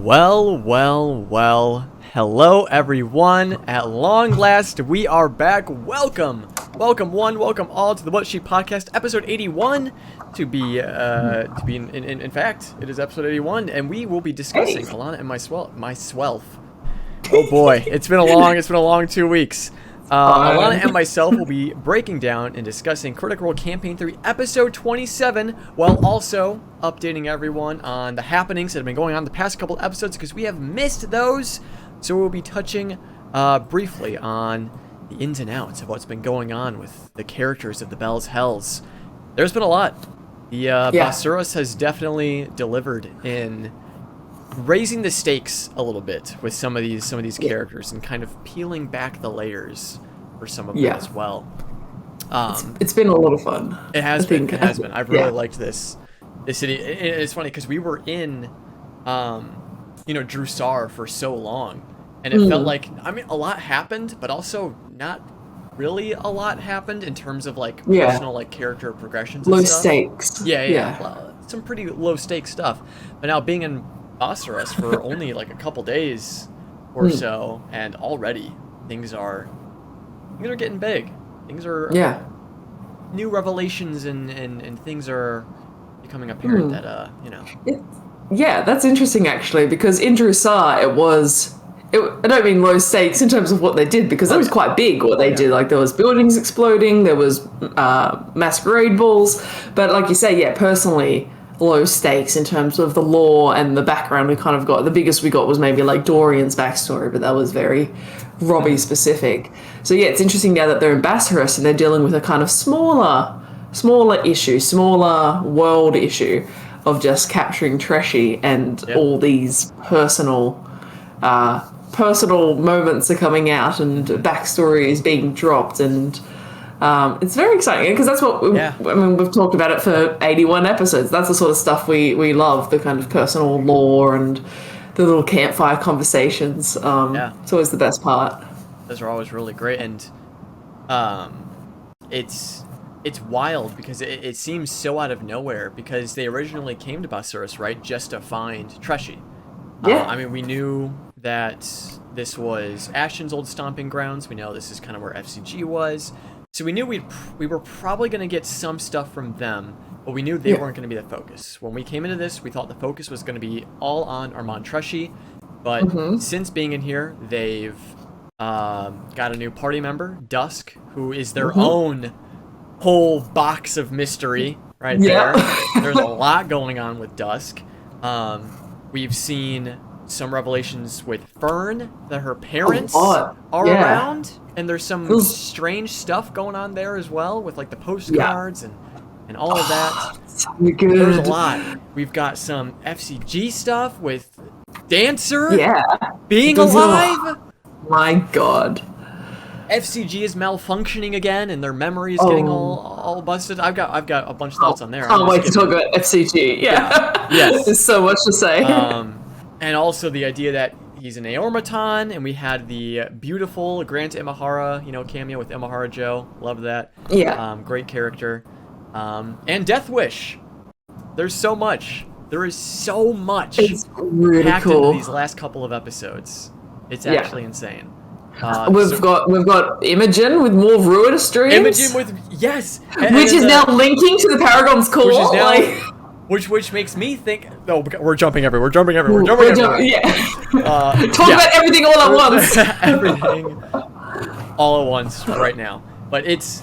Well. Hello, everyone. At long last, we are back. Welcome one, welcome all to the What Sheep Podcast, episode 81. In fact, it is episode 81, and we will be discussing Alana and my swelf. Oh boy, it's been a long 2 weeks. Alana and myself will be breaking down and discussing Critical Role Campaign 3, Episode 27, while also updating everyone on the happenings that have been going on the past couple episodes, because we have missed those. So we'll be touching briefly on the ins and outs of what's been going on with the characters of the Bell's Hells. There's been a lot. The Basuras has definitely delivered in raising the stakes a little bit with some of these characters and kind of peeling back the layers for some of them as well. It's been a lot of fun. It has been. I've really liked this city. It's funny because we were in Drusar for so long, and it felt like, a lot happened, but also not really a lot happened in terms of personal character progressions and low stuff. Stakes. Yeah. Some pretty low stakes stuff. But now being in Basuras for only a couple days or so, and already things are getting big. Things are new revelations and things are becoming apparent that Yeah, that's interesting actually, because in Drusar I don't mean low stakes in terms of what they did, because that was quite big what they did. There was buildings exploding, there was masquerade balls, but like you say, personally low stakes in terms of the lore and the background. We kind of got, the biggest we got was maybe Dorian's backstory, but that was very Robbie specific. So it's interesting now that they're in Basuras and they're dealing with a kind of smaller issue, smaller world issue of just capturing Treshy, and all these personal moments are coming out and backstory is being dropped, and it's very exciting because that's what we've talked about it for 81 episodes. That's the sort of stuff we love, the kind of personal lore and the little campfire conversations. It's always the best part. Those are always really great, and it's wild because it seems so out of nowhere, because they originally came to Basuras, right, just to find Treshy. We knew that this was Ashen's old stomping grounds. We know this is kind of where FCG was. So we knew we were probably going to get some stuff from them, but we knew they weren't going to be the focus. When we came into this, we thought the focus was going to be all on Armand Treshy, but since being in here, they've got a new party member, Dusk, who is their own whole box of mystery right there. There's a lot going on with Dusk. We've seen some revelations with Fern, that her parents are around, and there's some strange stuff going on there as well with the postcards and all of that. Good. There's a lot. We've got some FCG stuff with Dancer being alive. My God. FCG is malfunctioning again, and their memory is getting all busted. I've got a bunch of thoughts on there. Can't wait to talk about FCG. Yes. There's so much to say. And also the idea that he's an Aormaton, and we had the beautiful Grant Imahara, cameo with Imahara Joe. Love that. Great character. And Death Wish. There's so much. There is so much really packed cool into these last couple of episodes. It's actually insane. We've got Imogen with more ruinous dreams. Imogen with which is now linking to the Paragon's Call. Which is now, which makes me think. Oh, we're jumping everywhere. Talk about everything all at once. Everything all at once right now. But it's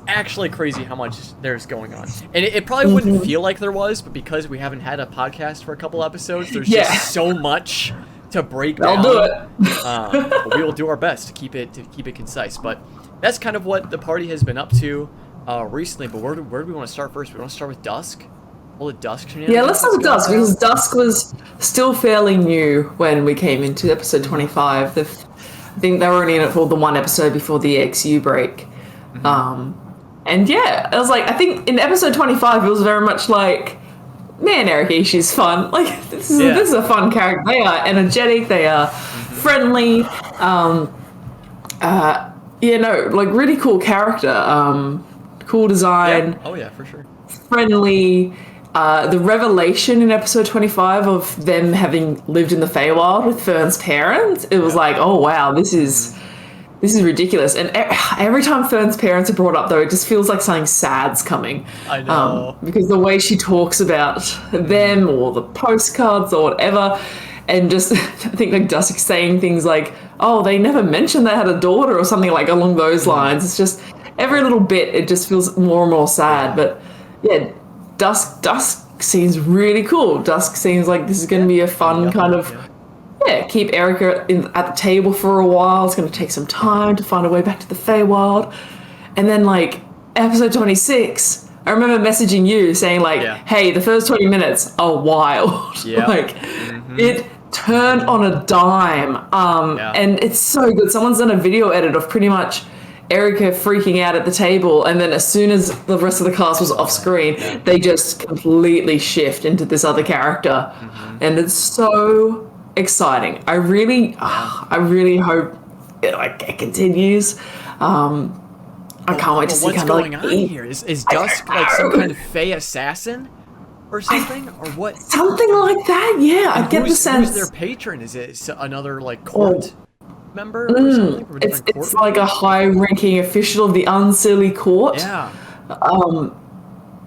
actually crazy how much there's going on, and it probably wouldn't feel like there was, but because we haven't had a podcast for a couple episodes, there's just so much to break down. I'll do it. But we will do our best to keep it concise. But that's kind of what the party has been up to recently. But where do we want to start first? We want to start with Dusk. All the Dusk shenanigans. Yeah, let's start with Dusk, because Dusk was still fairly new when we came into episode 25. I think they were only in it for the one episode before the XU break. And I was I think in episode 25 it was very much man, Eriki, she's fun. This is a fun character. They are energetic. They are friendly. Really cool character. Cool design. Oh yeah, for sure. Friendly. the revelation in episode 25 of them having lived in the Feywild with Fern's parents, it was like, oh wow, this is ridiculous. And every time Fern's parents are brought up, though, it just feels like something sad's coming. I know. Because the way she talks about them or the postcards or whatever, and just I think like Dusk saying things like, oh, they never mentioned they had a daughter or something like along those lines. It's just every little bit, it just feels more and more sad. But yeah, Dusk seems really cool. Dusk seems like this is going to be a fun kind of, keep Erica at the table for a while. It's going to take some time to find a way back to the Feywild. And then like episode 26, I remember messaging you saying like, hey, the first 20 minutes are wild. Like it turned on a dime. And it's so good. Someone's done a video edit of pretty much Erica freaking out at the table, and then as soon as the rest of the cast was off screen, they just completely shift into this other character. And it's so exciting. I really hope it continues. I can't wait to see what's kind of going on here. Is Dusk like some kind of Fey assassin or something, or what? Something like that. Yeah, I get the sense. Who's their patron? Is it another like court member or something? From a different court? It's like a high-ranking official of the Unseelie Court. Yeah.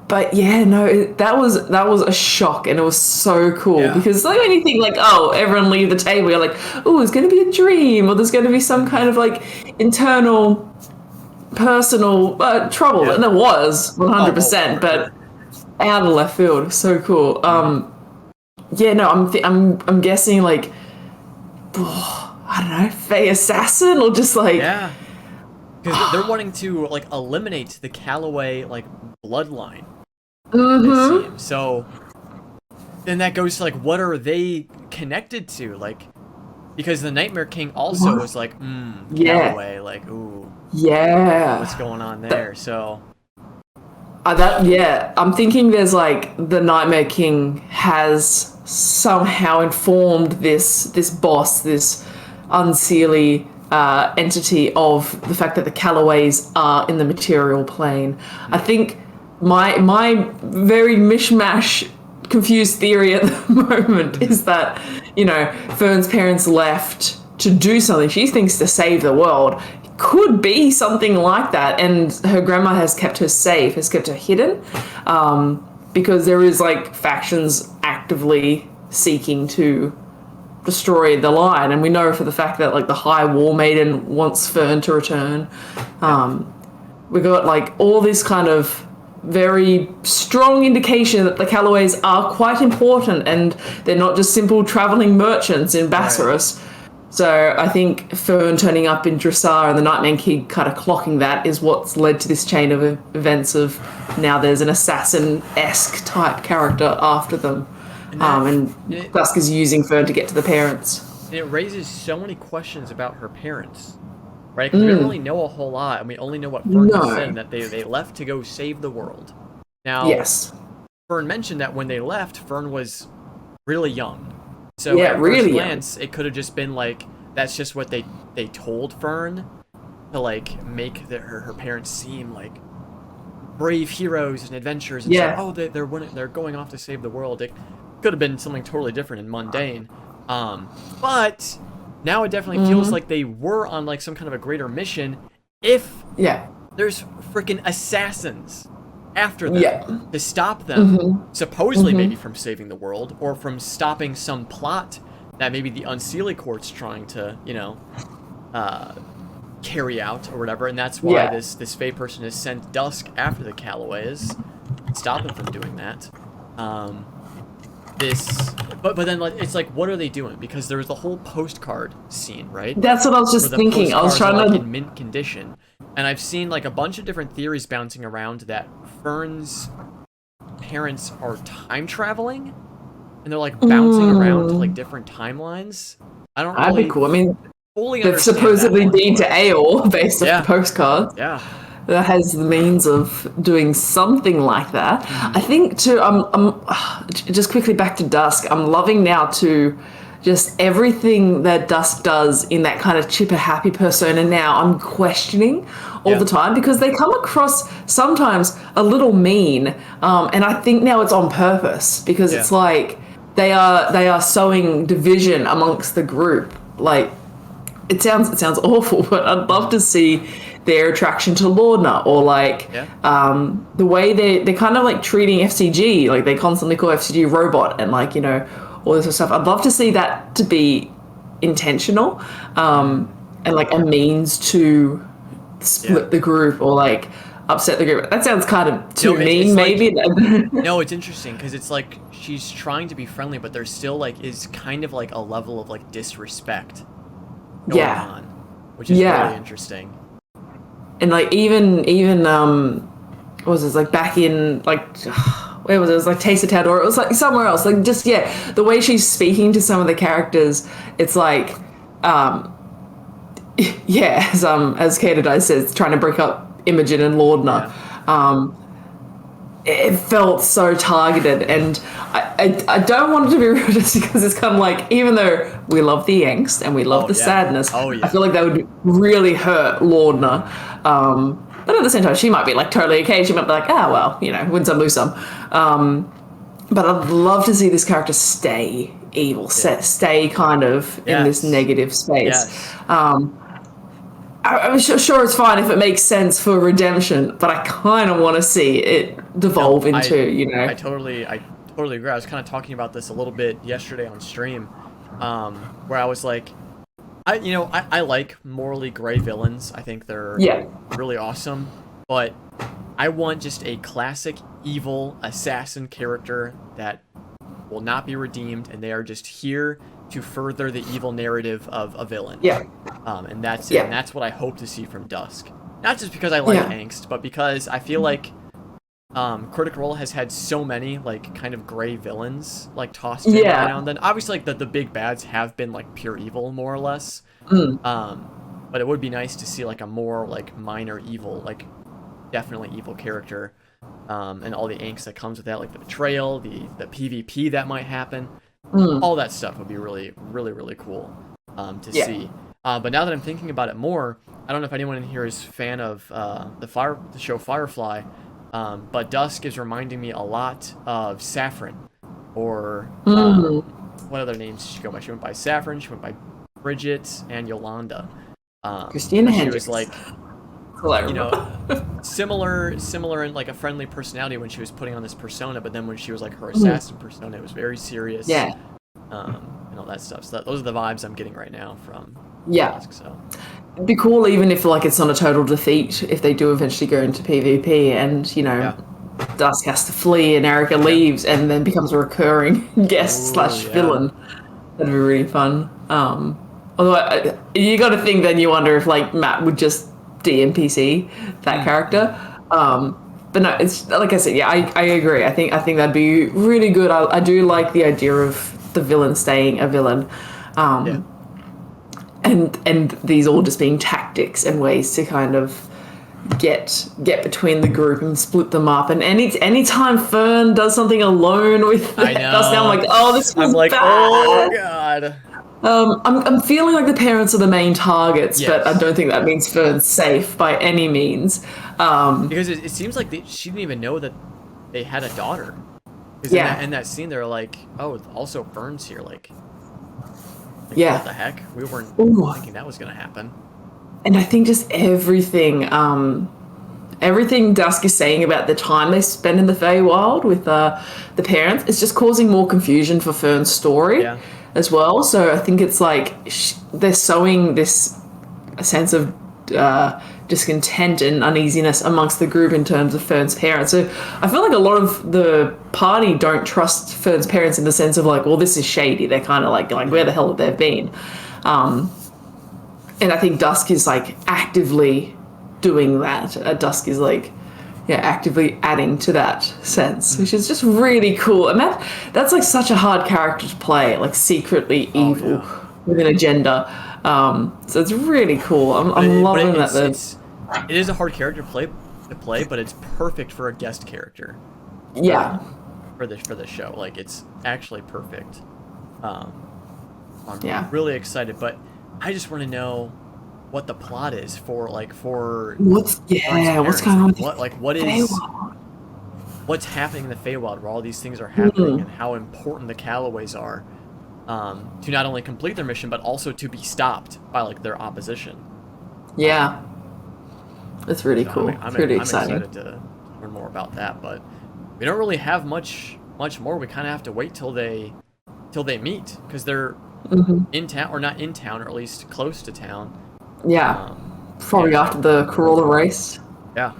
But yeah, no, that was a shock, and it was so cool because like when you think like, oh, everyone leave the table, you're like, oh, it's going to be a dream, or there's going to be some kind of like internal, personal trouble, and there was 100%, but out of left field, so cool. Yeah, no, I'm guessing like, I don't know, Fey assassin, or just like because they're wanting to like eliminate the Calloway like bloodline. So then that goes to like, what are they connected to? Like, because the Nightmare King also was like, Calloway, like, ooh, what's going on there? So I'm thinking there's like the Nightmare King has somehow informed this boss, this Unseelie entity, of the fact that the Calloways are in the material plane. I think my very mishmash confused theory at the moment is that, you know, Fern's parents left to do something. She thinks to save the world. It could be something like that, and her grandma has kept her safe, has kept her hidden, because there is like factions actively seeking to destroy the line, and we know for the fact that like the High War Maiden wants Fern to return. We got like all this kind of very strong indication that the Calloways are quite important, and they're not just simple traveling merchants in Bassaris. So I think Fern turning up in Dressar and the Nightmare King kind of clocking that is what's led to this chain of events of now there's an assassin-esque type character after them. And Dusk is using Fern to get to the parents. And it raises so many questions about her parents, right? Because we don't really know a whole lot, and we only know what Fern said, that they left to go save the world. Now, Fern mentioned that when they left, Fern was really young. So at first glance, it could have just been like, that's just what they told Fern to like make her parents seem like brave heroes and adventurers, and say, oh, they're going off to save the world. It could have been something totally different and mundane. But now it definitely feels like they were on like some kind of a greater mission. If there's freaking assassins after them to stop them, supposedly maybe from saving the world, or from stopping some plot that maybe the Unseelie Court's trying to, you know, carry out or whatever, and that's why this Fey person has sent Dusk after the Calloways, stop them from doing that. But then like, it's like, what are they doing? Because there was the whole postcard scene, right? That's what I was just thinking. I was trying to like in mint condition, and I've seen like a bunch of different theories bouncing around that Fern's parents are time traveling, and they're like bouncing around to like different timelines. I don't really. That'd be cool. I mean, they've supposedly been to Aeol based on the postcards. Yeah. That has the means of doing something like that. I think too. I'm just quickly back to Dusk. I'm loving now to just everything that Dusk does in that kind of chipper happy persona now, I'm questioning all the time, because they come across sometimes a little mean, and I think now it's on purpose, because it's like they are sowing division amongst the group. Like, it sounds awful, but I'd love to see their attraction to Lorna, or like the way they're kind of like treating FCG, like they constantly call FCG robot, and like, you know, all this sort of stuff. I'd love to see that to be intentional, and like a means to split the group or like upset the group. That sounds kind of too mean, maybe. Like, no, it's interesting because it's like she's trying to be friendly, but there's still like is kind of like a level of like disrespect going on, which is really interesting. And like even what was this, like back in like where was it? It was like Taste of Town, or it was like somewhere else. Like just the way she's speaking to some of the characters, it's like as Kate Dice says, trying to break up Imogen and Lordna. It felt so targeted, and I don't want it to be rude, just because it's kind of like, even though we love the angst and we love the sadness, I feel like that would really hurt Lordna. But at the same time, she might be like totally okay. She might be like, well, you know, win some, lose some. But I'd love to see this character stay evil, stay kind of in this negative space. I'm sure it's fine if it makes sense for redemption, but I kind of want to see it devolve into, you know. I totally agree. I was kind of talking about this a little bit yesterday on stream, where I was like, I like morally gray villains. I think they're really awesome, but I want just a classic evil assassin character that will not be redeemed, and they are just here to further the evil narrative of a villain. And that's it. And that's what I hope to see from Dusk. Not just because I like angst, but because I feel like Critical Role has had so many like kind of gray villains like tossed in every now and then. Obviously, like the big bads have been like pure evil, more or less. But it would be nice to see like a more like minor evil, like definitely evil character, and all the angst that comes with that, like the betrayal, the PvP that might happen. All that stuff would be really, really, really cool to see. But now that I'm thinking about it more, I don't know if anyone in here is a fan of the show Firefly, but Dusk is reminding me a lot of Saffron, or what other names did she go by? She went by Saffron, she went by Bridget, and Yolanda. Christina She Hendricks. was like, you know, similar in like a friendly personality when she was putting on this persona, but then when she was like her assassin persona, it was very serious. And all that stuff. So those are the vibes I'm getting right now from Dusk. So it'd be cool even if like it's not a total defeat, if they do eventually go into PvP and, you know, Dusk has to flee and Erica leaves and then becomes a recurring guest / villain. That'd be really fun. Although you got to think, then you wonder if like Matt would just DMPC that character. But no, it's like I said, I agree. I think that'd be really good. I do like the idea of the villain staying a villain, and these all just being tactics and ways to kind of get between the group and split them up. And anytime Fern does something alone with Dust, I'm like, oh, this was bad. Oh god. I'm feeling like the parents are the main targets, but I don't think that means Fern's safe by any means. Because it seems like she didn't even know that they had a daughter. Because in that scene, they're like, oh, also Fern's here. Like what the heck? We weren't thinking that was going to happen. And I think just everything Dusk is saying about the time they spend in the Feywild with the parents is just causing more confusion for Fern's story. As well, so I think it's like they're sowing this sense of discontent and uneasiness amongst the group in terms of Fern's parents. So I feel like a lot of the party don't trust Fern's parents in the sense of like, well, this is shady. They're kind of like where the hell have they been? And I think Dusk is like actively doing that. Dusk is like actively adding to that sense, which is just really cool. And that's like such a hard character to play, like secretly evil with an agenda. So it's really cool. I'm loving that. It is a hard character to play, but it's perfect for a guest character. Yeah. For the show, like it's actually perfect. I'm Yeah. really excited, but I just want to know what the plot is for What's Fern's going parents. on with What is Feywild? what's happening in the Feywild where all these things are happening, Mm. and how important the Calloways are to not only complete their mission but also to be stopped by like their opposition. Yeah. It's really So cool. It's really I'm exciting. excited to learn more about that, but we don't really have much more. We kind of have to wait till they meet, because they're Hmm. in town, or not in town, or at least close to town. Yeah. Um, yeah, Probably after so the Corolla race. yeah,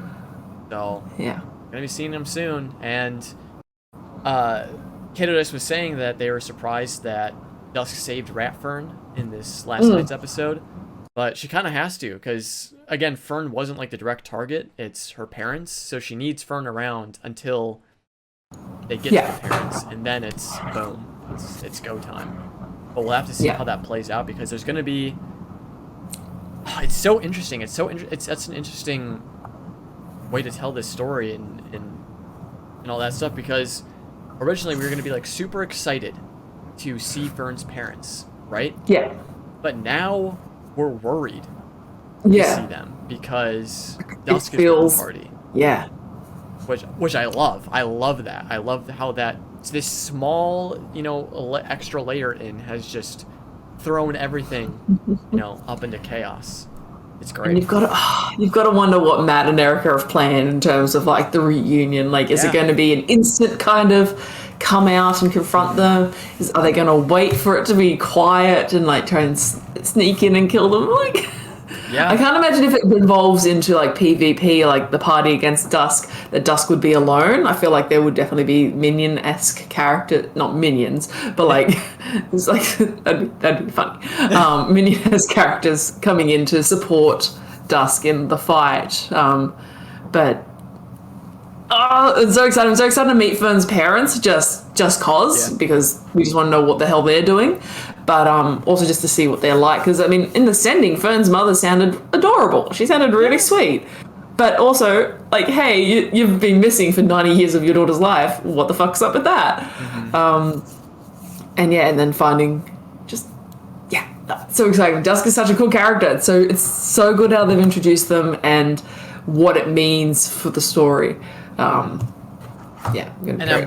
so Yeah. gonna be seeing them soon. And uh, Kato was saying that they were surprised that Dusk saved Ratfern in this last night's episode, but she kind of has to, because again, Fern wasn't like the direct target; it's her parents, so she needs Fern around until they get to Yeah. the parents, and then it's boom, it's go time. But we'll have to see Yeah. how that plays out, because there's gonna be. Oh, it's so interesting. That's an interesting way to tell this story, and all that stuff, because originally we were gonna be like super excited to see Fern's parents, right? Yeah. But now we're worried to see Yeah. them, because It Dusk is with feels. the party. Yeah. Which I love. I love that. I love how that this small, extra layer in has just thrown everything, up into chaos. It's And great. you've got to wonder what Matt and Erica have planned in terms of like the reunion. Like, is it Yeah. going to be an instant kind of come out and confront them? Are they going to wait for it to be quiet and like try and sneak in and kill them? Like, Yeah. I can't imagine if it evolves into like PvP, like the party against Dusk, that Dusk would be alone. I feel like there would definitely be minion-esque character, not minions, but like it's like that'd be funny. Minion-esque characters coming in to support Dusk in the fight. But it's so exciting! I'm so excited to meet Fern's parents, just cause, Yeah. because we just want to know what the hell they're doing. But also just to see what they're like, because I mean, in the sending, Fern's mother sounded adorable. She sounded really sweet. But also, like, hey, you've been missing for 90 years of your daughter's life. What the fuck's up with that? And then finding that's so exciting. Dusk is such a cool character. So it's so good how they've introduced them and what it means for the story. I'm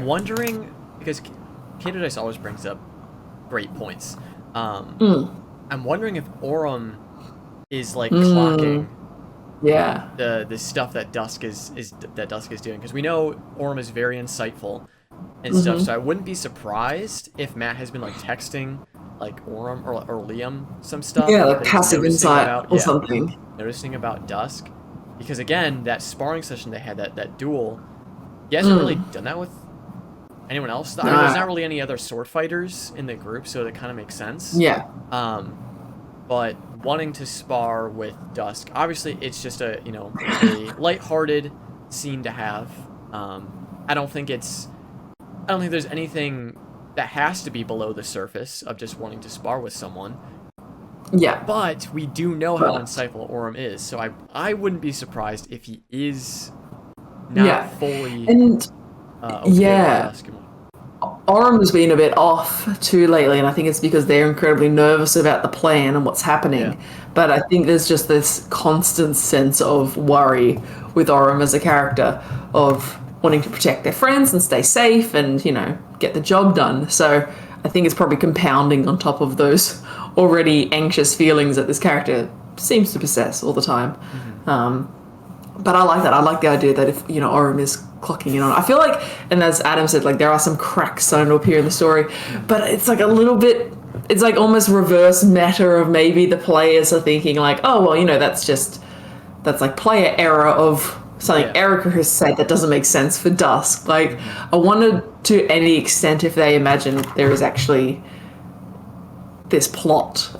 wondering, because Kato Dice always brings up great points. I'm wondering if Aurum is like clocking the stuff that Dusk is doing, because we know Aurum is very insightful and stuff. So I wouldn't be surprised if Matt has been like texting like Aurum or Liam some stuff. Yeah, like that he's passive noticing insight or something. Noticing about Dusk, because again, that sparring session they had, that duel, he hasn't really done that with anyone else. I mean, there's not really any other sword fighters in the group, so that kind of makes sense. Yeah. But wanting to spar with Dusk, obviously, it's just a lighthearted scene to have. I don't think there's anything that has to be below the surface of just wanting to spar with someone. Yeah. But we do know how insightful Aurum is, so I wouldn't be surprised if he is not fully and okay with Dusk. Aurum has been a bit off too lately, and I think it's because they're incredibly nervous about the plan and what's happening. Yeah. But I think there's just this constant sense of worry with Aurum as a character, of wanting to protect their friends and stay safe and, get the job done. So I think it's probably compounding on top of those already anxious feelings that this character seems to possess all the time. But I like that. I like the idea that if, Aurum is clocking in on it. I feel like, and as Adam said, like there are some cracks starting to appear in the story, but it's like a little bit, it's like almost reverse meta of maybe the players are thinking like, oh, well, that's like player error of something Erica has said that doesn't make sense for Dusk. Like, I wondered to any extent if they imagine there is actually this plot.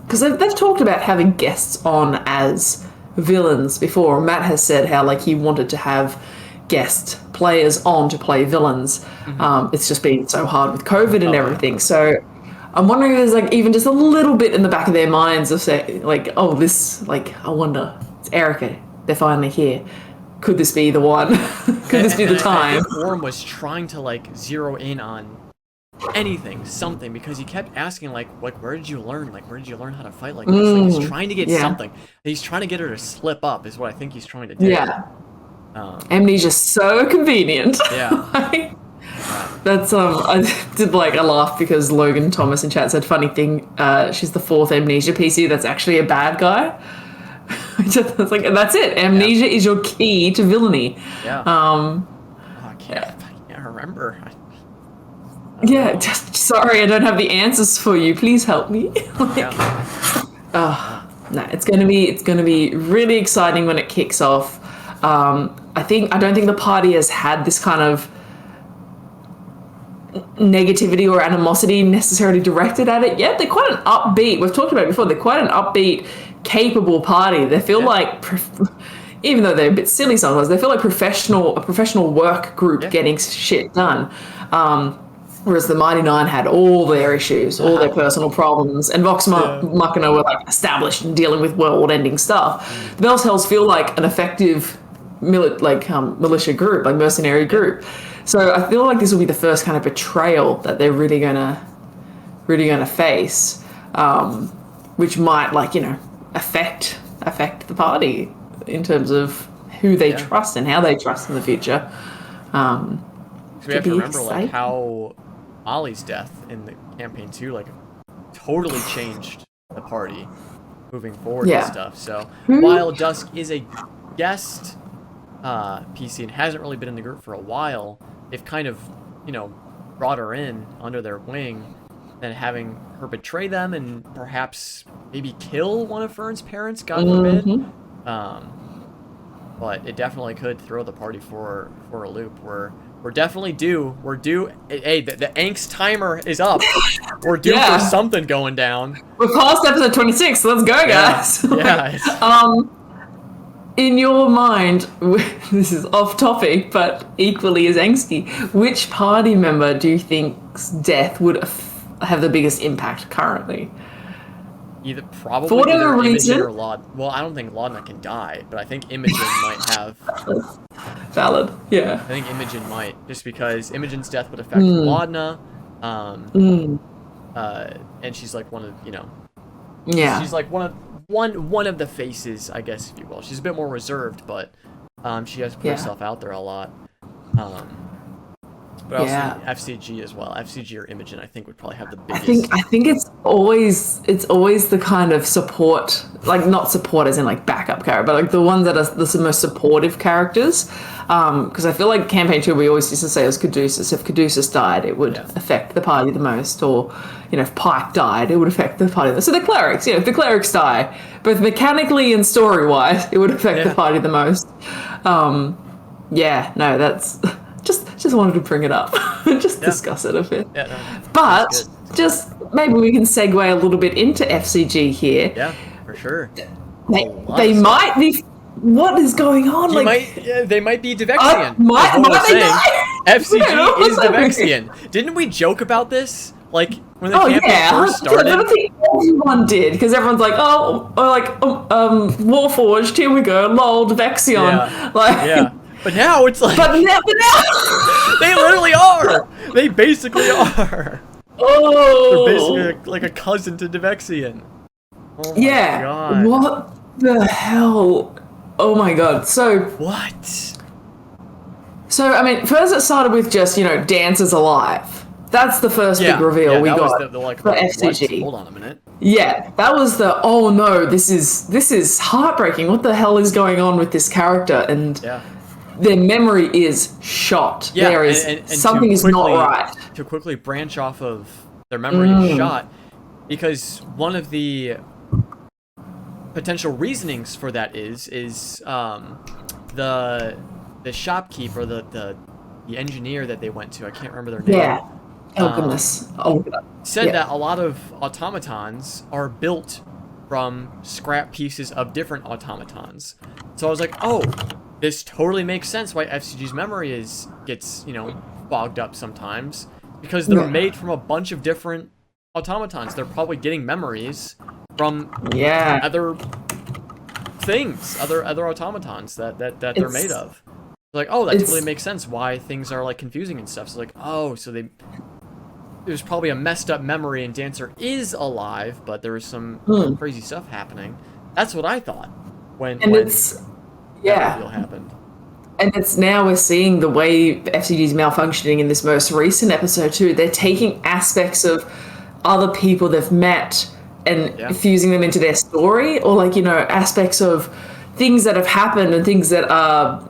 Because they've talked about having guests on as villains before. Matt has said how like he wanted to have guest players on to play villains. It's just been so hard with COVID and everything. So I'm wondering if there's like even just a little bit in the back of their minds of saying like, oh, this, like, I wonder, it's Erica. They're finally here. Could this be the one? Could this be the time? I think Aurum was trying to like zero in on anything, something, because he kept asking like where did you learn how to fight like this? Like he's trying to get something. He's trying to get her to slip up is what I think he's trying to do. Yeah. Amnesia's so convenient. Yeah. Like, that's I did like a laugh because Logan Thomas in chat said funny thing, she's the 4th Amnesia PC that's actually a bad guy. It's like, that's it. Amnesia is your key to villainy. Yeah. I can't remember. Yeah, just sorry, I don't have the answers for you. Please help me. Like, no, it's gonna be really exciting when it kicks off. I don't think the party has had this kind of negativity or animosity necessarily directed at it yet. They're quite an upbeat. We've talked about it before. They're quite an upbeat, capable party. They feel like, even though they're a bit silly sometimes, they feel like a professional work group getting shit done. Whereas the Mighty Nine had all their issues, all their personal problems, and Vox Machina were like established and dealing with world-ending stuff. The Bells Hells feel like an effective militia group, like mercenary group. So I feel like this will be the first kind of betrayal that they're really gonna face, which might affect the party in terms of who they trust and how they trust in the future. So we have to remember like how Ollie's death in the campaign 2 like totally changed the party moving forward and stuff. So while Dusk is a guest PC and hasn't really been in the group for a while, they've kind of brought her in under their wing, then having her betray them and perhaps maybe kill one of Fern's parents, God forbid. But it definitely could throw the party for a loop. We're definitely due. We're due. Hey, the angst timer is up. We're due for something going down. We're past episode 26, so let's go, guys. Yeah. In your mind, this is off topic, but equally as angsty, which party member do you think's death would have the biggest impact currently? Probably either Imogen or Laudna. Well, I don't think Laudna can die, but I think Imogen might have. Valid, yeah. I think Imogen might, just because Imogen's death would affect Laudna, and she's like one of she's like one of the faces, I guess, if you will. She's a bit more reserved, but she has put herself out there a lot. But also FCG as well. FCG or Imogen, I think, would probably have the biggest. I think it's always the kind of support, like not support as in like backup character, but like the ones that are the most supportive characters. Because I feel like campaign 2, we always used to say it was Caduceus. If Caduceus died, it would affect the party the most, or if Pike died, it would affect the party. So the clerics, if the clerics die, both mechanically and story wise, it would affect the party the most. That's. Just wanted to bring it up, discuss it a bit. Yeah, no, but just maybe we can segue a little bit into FCG here. Yeah, for sure. They might be. What is going on? They might be Devexian. Might they die? FCG is Devexian. Didn't we joke about this? Like when the campaign first started. I don't think everyone did, because everyone's like, Warforged. Here we go. Lol, Devexian. But now it's like. But now. They literally are. They basically are. Oh. They're basically like a cousin to Devexian. Oh my god. What the hell? Oh my god. So. What? So, I mean, first it started with just, Dance is alive. That's the first big reveal we got for FCG. Hold on a minute. Yeah, that was the, oh no, this is heartbreaking. What the hell is going on with this character? And their memory is shot. Yeah, there is and something is not right. To quickly branch off of their memory is shot, because one of the potential reasonings for that is the shopkeeper, the engineer that they went to. I can't remember their name. Yeah. Oh goodness. Said that a lot of automatons are built from scrap pieces of different automatons. So I was like, oh, this totally makes sense why FCG's memory gets bogged up sometimes, because they're made from a bunch of different automatons. They're probably getting memories from other things, other automatons that they're made of. Like, oh, that totally makes sense why things are like confusing and stuff. So like, oh, so they there's probably a messed up memory and Dancer is alive, but there was some crazy stuff happening. That's what I thought when it's that reveal happened. And it's now we're seeing the way FCG's malfunctioning in this most recent episode too. They're taking aspects of other people they've met and fusing them into their story, or like, you know, aspects of things that have happened and things that are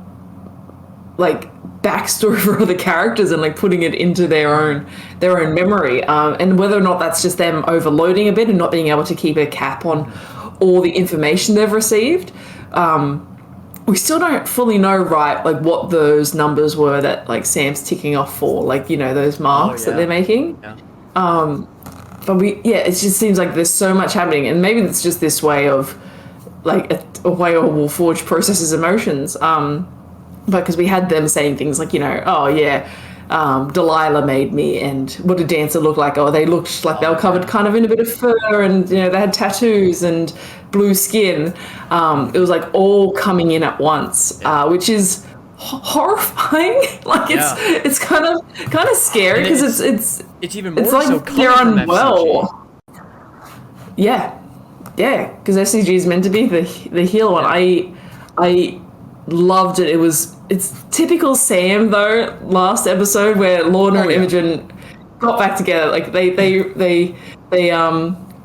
like backstory for other characters and like putting it into their own memory. And whether or not that's just them overloading a bit and not being able to keep a cap on all the information they've received. We still don't fully know, right, like what those numbers were that like Sam's ticking off for, like, you know, those marks that they're making. But it just seems like there's so much happening, and maybe it's just this way of like a way Warforged processes emotions. But because we had them saying things like, you know, oh yeah, Delilah made me, and what did Dancer look like? Oh, they looked like they were covered kind of in a bit of fur, and you know they had tattoos and blue skin. It was like all coming in at once, which is horrifying. Like it's kind of scary because it's even more like so they're coming unwell. Yeah, because FCG is meant to be the heal one. I loved it. It's typical Sam though. Last episode where Lorna and Imogen got back together, like they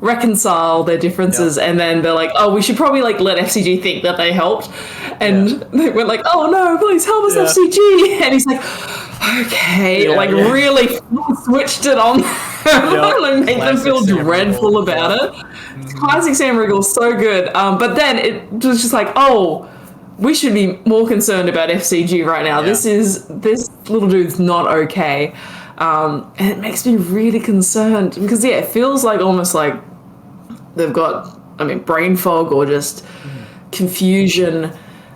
reconcile their differences, and then they're like, oh, we should probably like let FCG think that they helped, and they went like, oh no, please help us, FCG, and he's like, okay, really switched it on them, like made them feel dreadful about it. Classic Sam Riegel, so good. But then it was just like, oh, we should be more concerned about FCG right now. This little dude's not okay. And it makes me really concerned because, it feels like almost like they've got, brain fog or just confusion.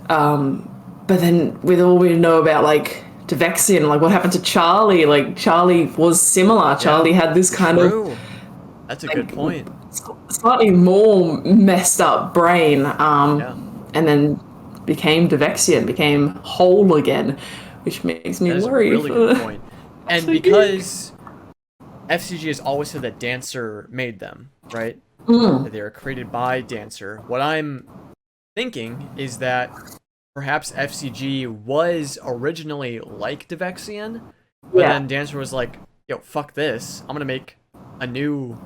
But then with all we know about, like, Devexian, like what happened to Charlie, like Charlie was similar. Charlie had this kind of... That's a good point. Slightly more messed up brain. And then became Devexian, became whole again, which makes me worry. That's a really good point. And because FCG has always said that Dancer made them, right? That they were created by Dancer. What I'm thinking is that perhaps FCG was originally like Devexian, but then Dancer was like, yo, fuck this. I'm going to make a new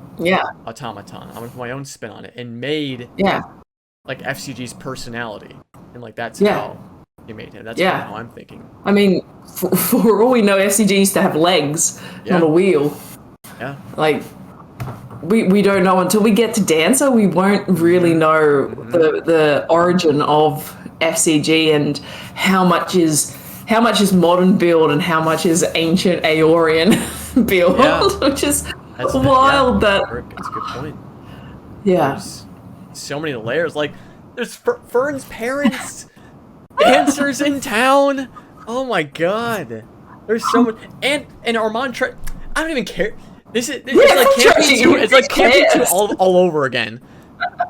automaton. I'm going to put my own spin on it, and made like FCG's personality. And like that's how he made him. That's how I'm thinking. For all we know, FCG used to have legs, not a wheel. Yeah. Like, we don't know until we get to Dancer. We won't really know the origin of FCG and how much is modern build and how much is ancient Aeorian build, which is wild. That's a good point. Yeah. There's so many layers. Like, there's Fern's parents, dancers in town. Oh my god. There's so much. And Armand I don't even care. This is it's like Camping 2 all over again.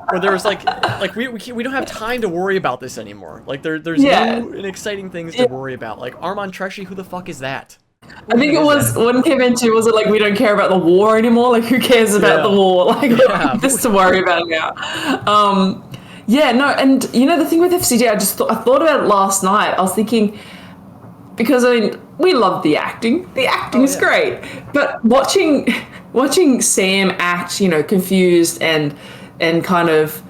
Where there was like we don't have time to worry about this anymore. Like there's new and exciting things to worry about. Like Armand Tresci, who the fuck is that? I think it was when came into, was it like we don't care about the war anymore? Like who cares about the war? Like this to worry about now. And you know the thing with FCG, I thought about it last night. I was thinking, because we love the acting. The acting is great, but watching Sam act, confused and kind of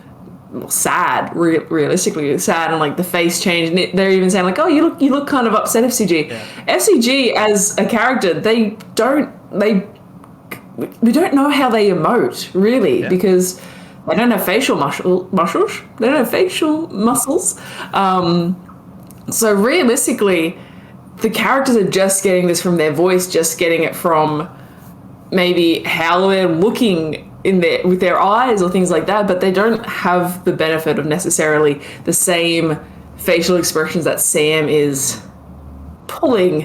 sad, realistically sad, and like the face change, and they're even saying like, oh, you look kind of upset, FCG. FCG as a character, we don't know how they emote really, because they don't have facial muscles. They don't have facial muscles. So realistically, the characters are just getting this from their voice, just getting it from maybe how they're looking with their eyes or things like that, but they don't have the benefit of necessarily the same facial expressions that Sam is pulling,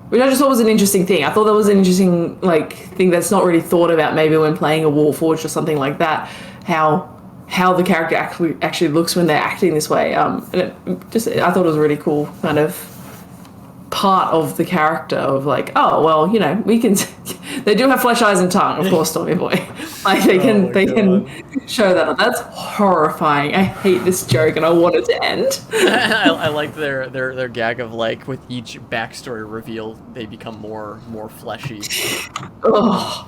which I just thought was an interesting thing. I thought that was an interesting thing that's not really thought about maybe when playing a Warforged or something like that, how the character actually looks when they're acting this way. And I thought it was a really cool kind of part of the character of like, oh well, we can They do have flesh eyes and tongue, of course, Tommy Boy. Like they can show that. That's horrifying. I hate this joke, and I want it to end. I like their gag of like with each backstory reveal, they become more fleshy. Oh,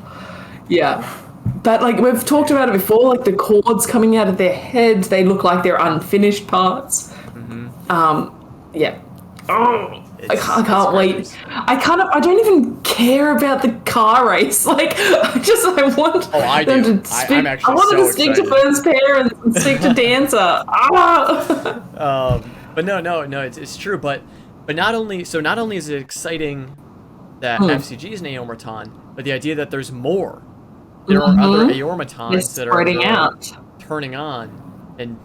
yeah. But like we've talked about it before, like the cords coming out of their heads, they look like they're unfinished parts. Yeah. Oh, I can't wait. I don't even care about the car race. Like I want them to speak. I want them to speak to Fern's parents and speak to Dancer. But no, it's true. But not only is it exciting that FCG is an Eormaton, but the idea that there's more. There are other Eormatons that are turning on and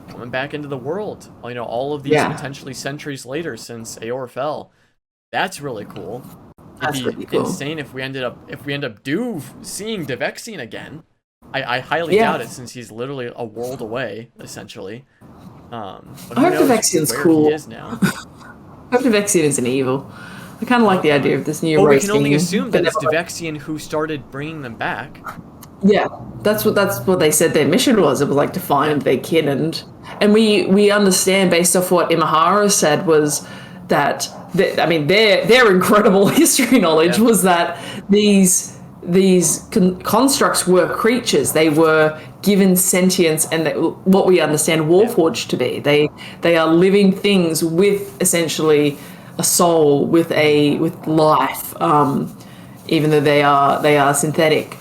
coming back into the world. You know, all of these potentially centuries later since Eor fell. That's really cool. It'd be insane if we end up seeing Devexian again. I highly doubt it, since he's literally a world away, essentially. I hope Devexian's cool. He is now. I hope Devexian isn't evil. I kind of like the idea of this new race. We can only assume that it's Devexian who started bringing them back. Yeah, that's what they said their mission was. It was like to find their kin, and we understand based off what Imahara said was that their incredible history knowledge was that these constructs were creatures. They were given sentience and what we understand Warforged to be. They are living things with essentially a soul, with life, even though they are synthetic,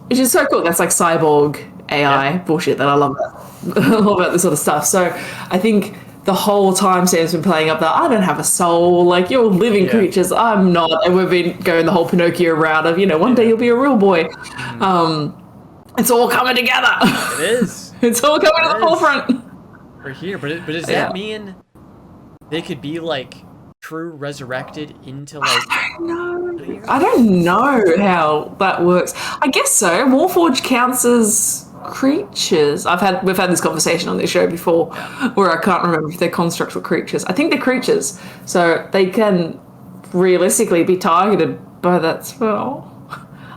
which is so cool. That's like cyborg AI bullshit that I love. I love about this sort of stuff. So I think the whole time Sam's been playing up that I don't have a soul, like you're living creatures, I'm not, and we've been going the whole Pinocchio route of one day you'll be a real boy. It's all coming together. It is. It's all coming to the forefront. We're here, but does that mean they could be like true resurrected into like? I don't know how that works. I guess so. Warforged counts as creatures. We've had this conversation on this show before, where I can't remember if they're constructs or creatures. I think they're creatures, so they can realistically be targeted by that spell.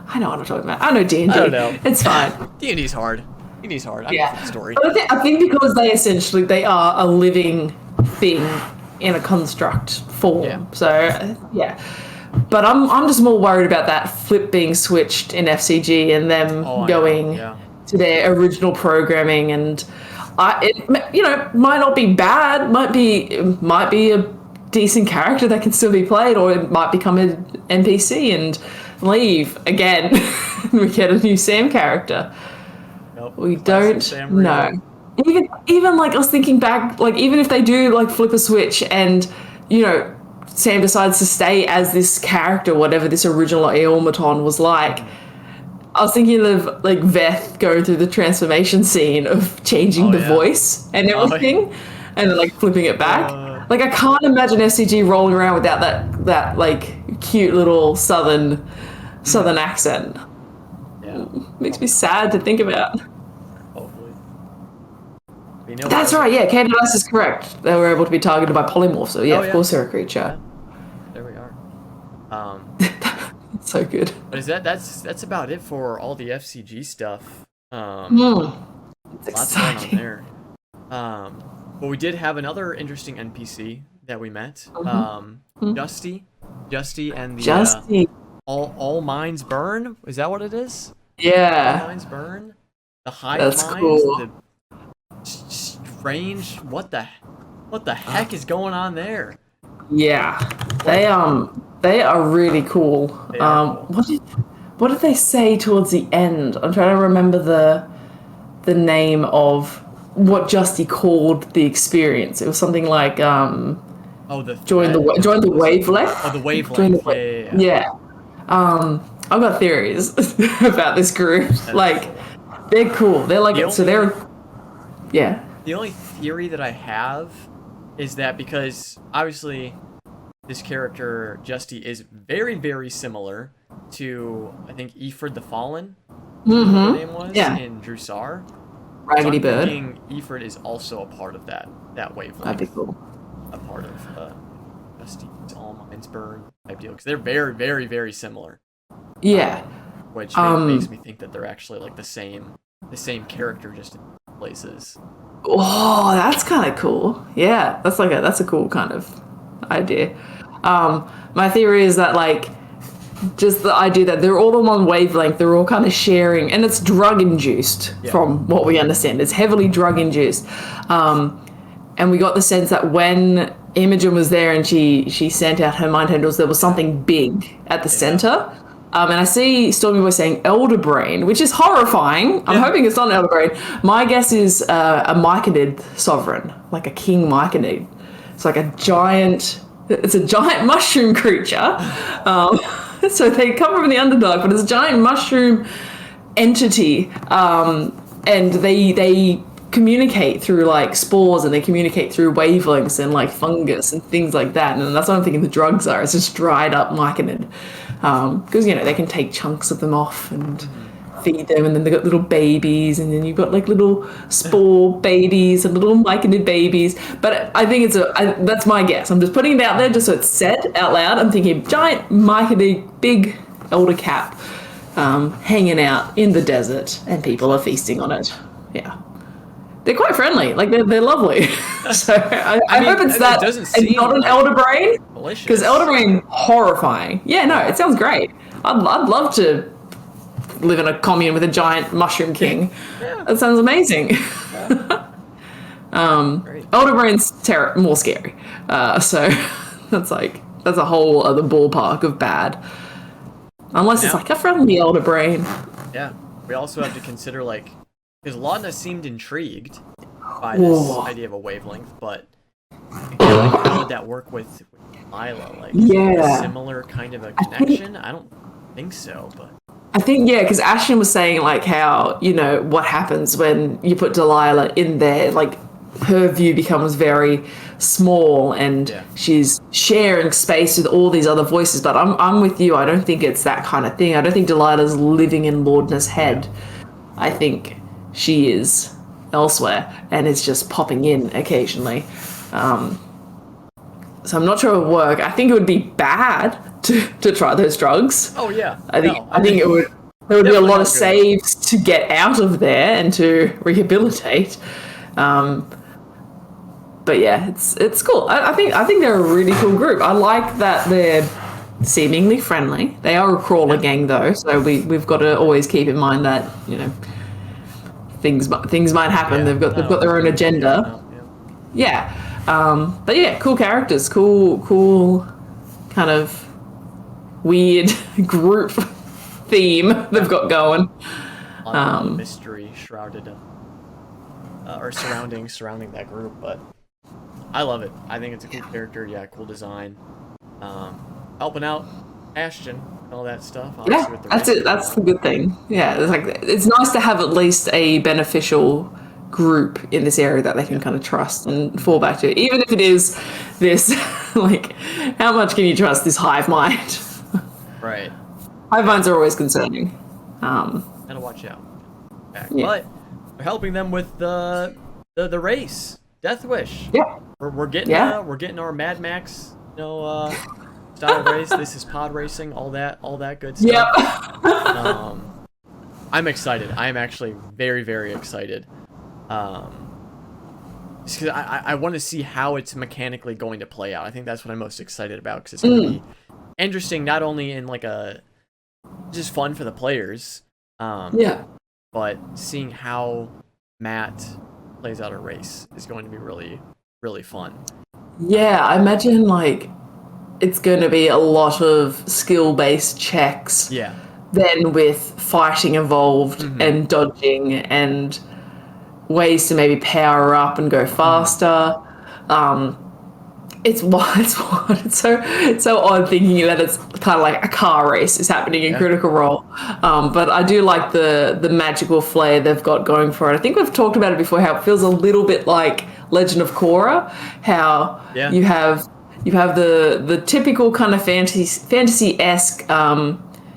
I know what I'm talking about. I know D&D. I don't know. It's fine. D&D's hard. D&D's hard. I know the story. But I think because they are a living thing in a construct form. Yeah. So but I'm just more worried about that flip being switched in FCG and them going to their original programming, and it might not be bad, might be a decent character that can still be played, or it might become an NPC and leave again. We get a new Sam character. Nope. We don't know. Even like I was thinking back, like even if they do like flip a switch and Sam decides to stay as this character, whatever this original Eormaton was like, I was thinking of like Veth going through the transformation scene of changing the voice and everything, and then like flipping it back. Like I can't imagine FCG rolling around without that like cute little southern accent. Yeah, makes me sad to think about. Hopefully. That's right. Yeah, Candidice is correct. They were able to be targeted by polymorphs. So of course they're a creature. Yeah. There we are. So good. But that's about it for all the FCG stuff. It's lots going on there. But we did have another interesting NPC that we met. Justy and the All Minds Burn. Is that what it is? Yeah. All Minds Burn. The Hive That's Minds. Cool. The strange. What the heck is going on there? Yeah. They are really cool. What did they say towards the end? I'm trying to remember the name of what Justy called the experience. It was something like join the wavelength. Oh, the wavelength. Yeah. I've got theories about this group. They're cool. They're like The only theory that I have is that because obviously this character Justy is very, very similar to, I think, Ephraid the Fallen. Her name was in Drusar. Raggedy Bird. I think Ephraid is also a part of that wavelength. That'd be cool. A part of Justy's All Minds Burn type deal, because they're very, very, very similar. Yeah. Which makes me think that they're actually like the same character, just in places. Oh, that's kind of cool. Yeah, that's a cool kind of idea. My theory is that like just the idea that they're all on one wavelength, they're all kind of sharing, and it's drug induced from what we understand. It's heavily drug induced. And we got the sense that when Imogen was there and she sent out her mind handles, there was something big at the center. And I see Stormy Boy saying elder brain, which is horrifying. I'm hoping it's not an elder brain. My guess is a myconid sovereign, like a king myconid. It's like it's a giant mushroom creature. So they come from the Underdark, but it's a giant mushroom entity. And they communicate through like spores, and they communicate through wavelengths and like fungus and things like that. And that's what I'm thinking the drugs are. It's just dried up myconid. Because they can take chunks of them off and feed them, and then they've got little babies, and then you've got like little spore babies and little myconid babies. But I think that's my guess. I'm just putting it out there just so it's said out loud. I'm thinking giant myconid, big elder cap, hanging out in the desert, and people are feasting on it. Yeah. They're quite friendly, like they're lovely. So I hope it's that, and not an elder brain, because elder brain horrifying. Yeah, no, it sounds great. I'd love to live in a commune with a giant mushroom king. That sounds amazing. Elder brain's more scary. So that's a whole other ballpark of bad. Unless it's like a friendly elder brain. Yeah, we also have to consider because Laudna seemed intrigued by this idea of a wavelength, but how would that work with Lila? A similar kind of a connection? I don't think so, but I think because Ashton was saying how what happens when you put Delilah in there, her view becomes very small, and she's sharing space with all these other voices. But I'm with you. I don't think it's that kind of thing. I don't think Delilah's living in Laudna's head. I think she is elsewhere and is just popping in occasionally. So I'm not sure it would work. I think it would be bad to try those drugs. Oh yeah. I think there would be a lot of saves to get out of there and to rehabilitate. But yeah, it's cool. I think they're a really cool group. I like that they're seemingly friendly. They are a crawler gang though, so we've got to always keep in mind that things might happen. They've got their own agenda. But yeah, cool characters, cool kind of weird group theme they've got going. Mystery shrouded or surrounding that group, but I love it. I think it's a cool character. Yeah, cool design. Helping out Ashton and all that stuff. That's it. That's the good thing. Yeah, it's nice to have at least a beneficial group in this area that they can kind of trust and fall back to, even if it is this how much can you trust this hive mind? Right. Hive minds are always concerning. Gotta watch out. But we're helping them with the race, Death Wish. Yeah. We're getting our Mad Max, style race. This is pod racing, all that good stuff. Yeah. I'm excited. I am actually very, very excited. Because I want to see how it's mechanically going to play out. I think that's what I'm most excited about, because it's going to be interesting, not only in just fun for the players, but seeing how Matt plays out a race is going to be really, really fun. Yeah, I imagine it's going to be a lot of skill-based checks. Yeah. Then with fighting involved and dodging and ways to maybe power up and go faster. It's so odd thinking that it's kind of like a car race is happening in Critical Role. But I do like the magical flair they've got going for it. I think we've talked about it before, how it feels a little bit like Legend of Korra, how you have the typical kind of fantasy-esque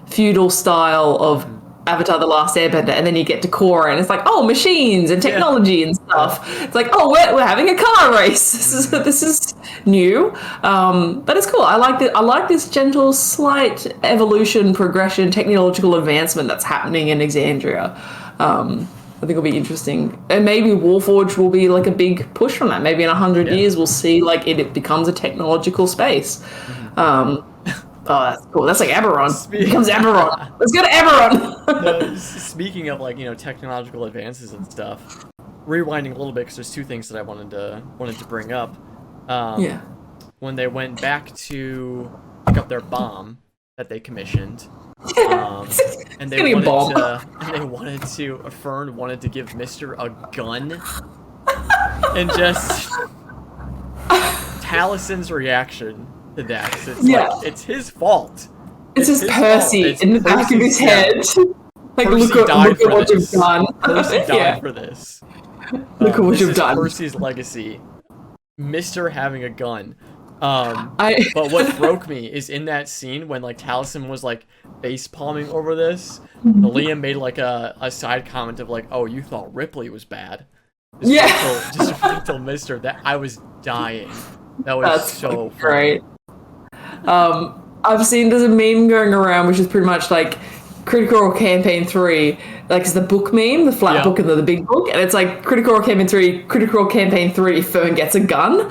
feudal style of Avatar: The Last Airbender, and then you get to Korra, and it's like, oh, machines and technology and stuff. It's like, oh, we're having a car race. This is new, but it's cool. I like this gentle, slight evolution, progression, technological advancement that's happening in Exandria. I think it'll be interesting, and maybe Warforged will be like a big push from that. Maybe in 100 years we'll see like it becomes a technological space. Oh, that's cool. That's like Eberron. It becomes Eberron. Let's go to Eberron. Speaking of like technological advances and stuff, rewinding a little bit because there's two things that I wanted to bring up. When they went back to pick up their bomb that they commissioned, and they wanted to Fern wanted to give Mister a gun, and just Talison's reaction to that. It's like, it's his fault. It's just Percy in the back of his head. Like, look at what you've done. Percy died for this. Look at what you've done. Percy's legacy. Mister having a gun. But what broke me is in that scene when like Taliesin was like face palming over this, Liam made like a side comment of like, "Oh, you thought Ripley was bad." Just wait till Mister. That I was dying. That was so great. I've seen there's a meme going around which is pretty much like Critical Role Campaign 3, like it's the book meme, the flat book and the big book, and it's like Critical Role Campaign 3, Critical Role Campaign 3, Fern gets a gun.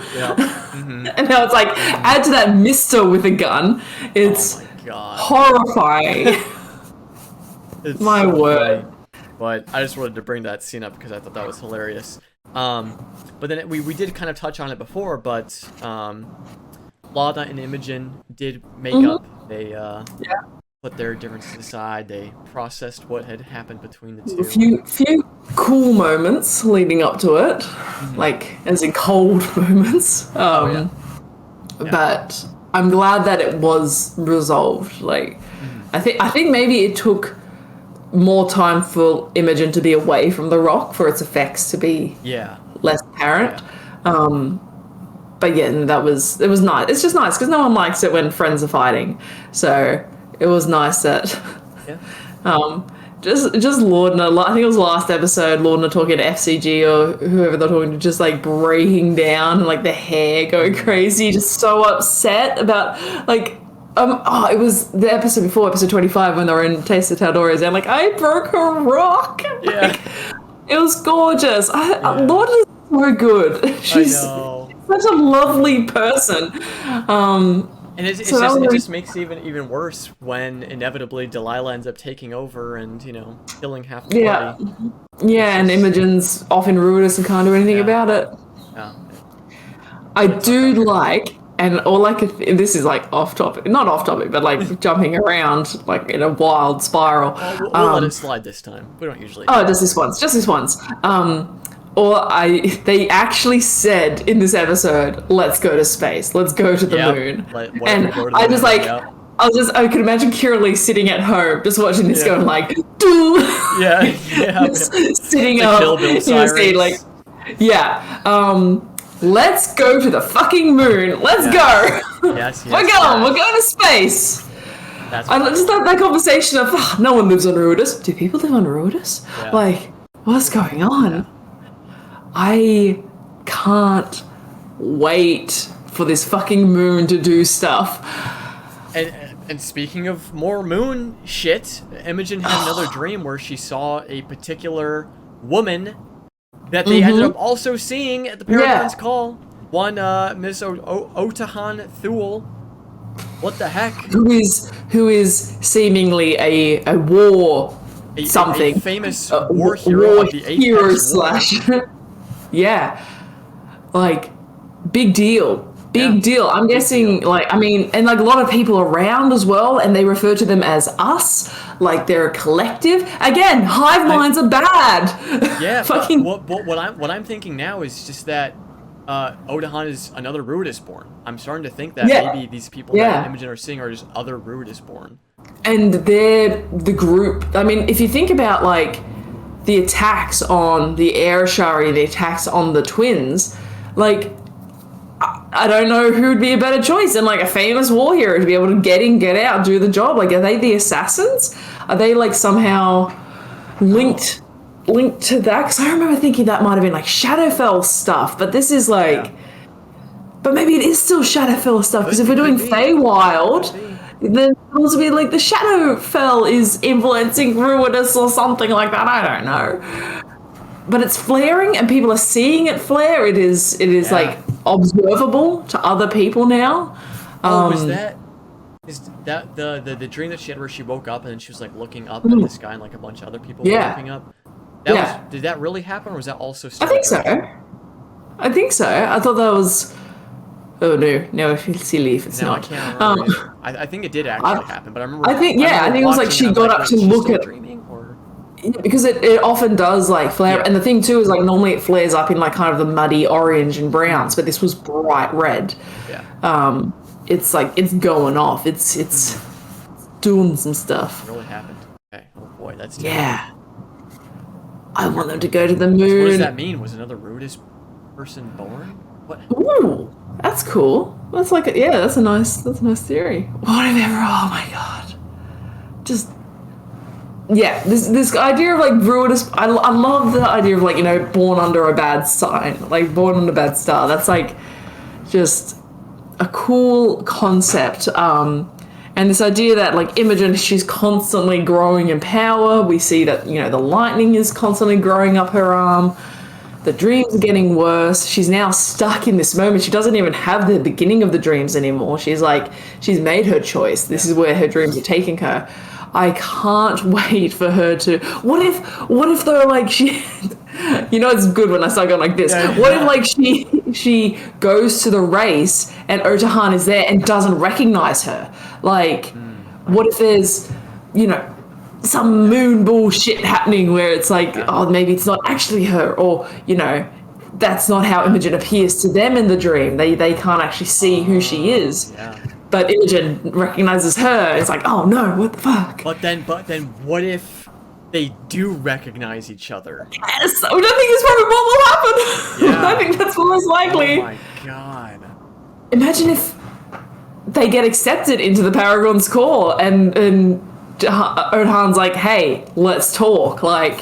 And now it's like, add to that Mister with a gun. It's horrifying. It's my word. Funny. But I just wanted to bring that scene up because I thought that was hilarious. But then we did kind of touch on it before, but Lana and Imogen did make up. They put their differences aside. They processed what had happened between the two. A few cool moments leading up to it, like as in cold moments. But I'm glad that it was resolved. Like, I think maybe it took more time for Imogen to be away from the rock for its effects to be less apparent. But yeah, it was nice. It's just nice because no one likes it when friends are fighting. So it was nice that just Lorna, I think it was last episode, Lorna talking to FCG or whoever they're talking to, just like breaking down and like the hair going crazy, just so upset about like it was the episode before, episode 25, when they were in Taste of Tal'Dorei, and like, I broke her rock. Like, it was gorgeous. Lorna is so good. She's such a lovely person. And it just makes it even worse when inevitably Delilah ends up taking over and, killing half the party. Yeah, and Imogen's off in Ruidus and can't do anything about it. I do like, this is like off topic, not off topic, but like jumping around like in a wild spiral. We'll let it slide this time. We don't usually. Oh, just this once. They actually said in this episode, let's go to space, let's go to the moon. I could imagine Kira sitting at home just watching this going like, doo! Sitting up, let's go to the fucking moon, let's go! We're going to space! I just thought that conversation of, no one lives on Ruidus. Do people live on Ruidus? Like, what's going on? I can't wait for this fucking moon to do stuff. And speaking of more moon shit, Imogen had another dream where she saw a particular woman that they ended up also seeing at the Paragon's Call. One Miss Otahan Thule. What the heck? Who is seemingly a war something. A famous war hero of the Apex War. Like, big deal. I'm guessing, and like a lot of people around as well, and they refer to them as us, like they're a collective. Again, hive minds are bad. Yeah, fucking. What I'm thinking now is just that Otahan is another Ruidus-born. I'm starting to think that maybe these people that Imogen are seeing are just other Ruidus-born. And they're the group. I mean, if you think about like the attacks on the Airshari, the attacks on the twins, like, I don't know who would be a better choice than like a famous war hero to be able to get in, get out, do the job. Like, are they the assassins? Are they like somehow linked to that? Because I remember thinking that might have been like Shadowfell stuff, but this is like. Yeah. But maybe it is still Shadowfell stuff, because if we're doing Feywild, then it would also be like the Shadowfell is influencing Ruinous or something like that. I don't know. But it's flaring, and people are seeing it flare. It is like observable to other people now. Is that the dream that she had where she woke up and then she was like looking up at the sky and like a bunch of other people were looking up? Did that really happen, or was that also? I think so. I thought that was. Oh no, I feel silly if it's not. I can't remember. I think it did actually happen, but I remember. I think it was like she got up to look at. Dreaming, or? Because it often does like flare, and the thing too is like normally it flares up in like kind of the muddy orange and browns, but this was bright red. Yeah. It's like it's going off. It's doing some stuff. It really happened. Okay. Oh boy, that's terrible. Yeah. I want them to go to the moon. So what does that mean? Was another rudest person born? What? Ooh, that's cool. That's like that's a nice theory. Whatever. Oh my god. Just. Yeah, this idea of like ruinous. I love the idea of like, you know, born under a bad sign, like born under a bad star. That's like just a cool concept. And this idea that like Imogen, she's constantly growing in power. We see that, you know, the lightning is constantly growing up her arm. The dreams are getting worse. She's now stuck in this moment. She doesn't even have the beginning of the dreams anymore. She's made her choice. This is where her dreams are taking her. I can't wait for her to. What if though, like she, you know, it's good when I start going like this. Yeah. What if like she goes to the race and Otahan is there and doesn't recognize her? Like, what if there's, you know, some moon bullshit happening where it's like, oh, maybe it's not actually her, or you know, that's not how Imogen appears to them in the dream. They can't actually see who she is. Yeah. But Imogen recognizes her. It's like, oh no, what the fuck? But then, what if they do recognize each other? Yes, I think it's probably what will happen. Yeah. I think that's most likely. Oh my god! Imagine if they get accepted into the Paragon's core, and Otahan's like, hey, let's talk. Like,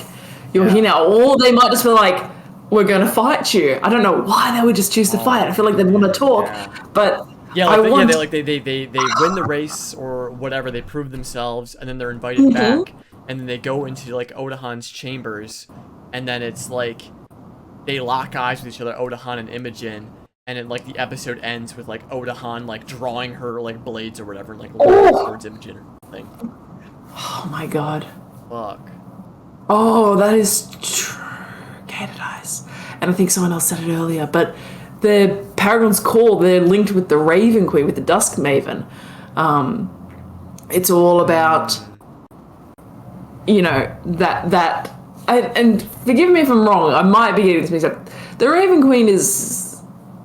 you're here now. Or they might just be like, we're going to fight you. I don't know why they would just choose to fight. I feel like they'd want to talk, but. Yeah, like they win the race or whatever. They prove themselves, and then they're invited back, and then they go into like Otahan's chambers, and then it's like they lock eyes with each other, Otahan and Imogen, and then like the episode ends with like Otahan like drawing her like blades or whatever, and like looking towards Imogen or something. Oh my god. Fuck. Oh, that is true. Gated eyes. And I think someone else said it earlier, but. The Paragon's Call, they're linked with the Raven Queen, with the Dusk Maven. It's all about, you know, that and forgive me if I'm wrong, I might be getting this mixed up. The Raven Queen is,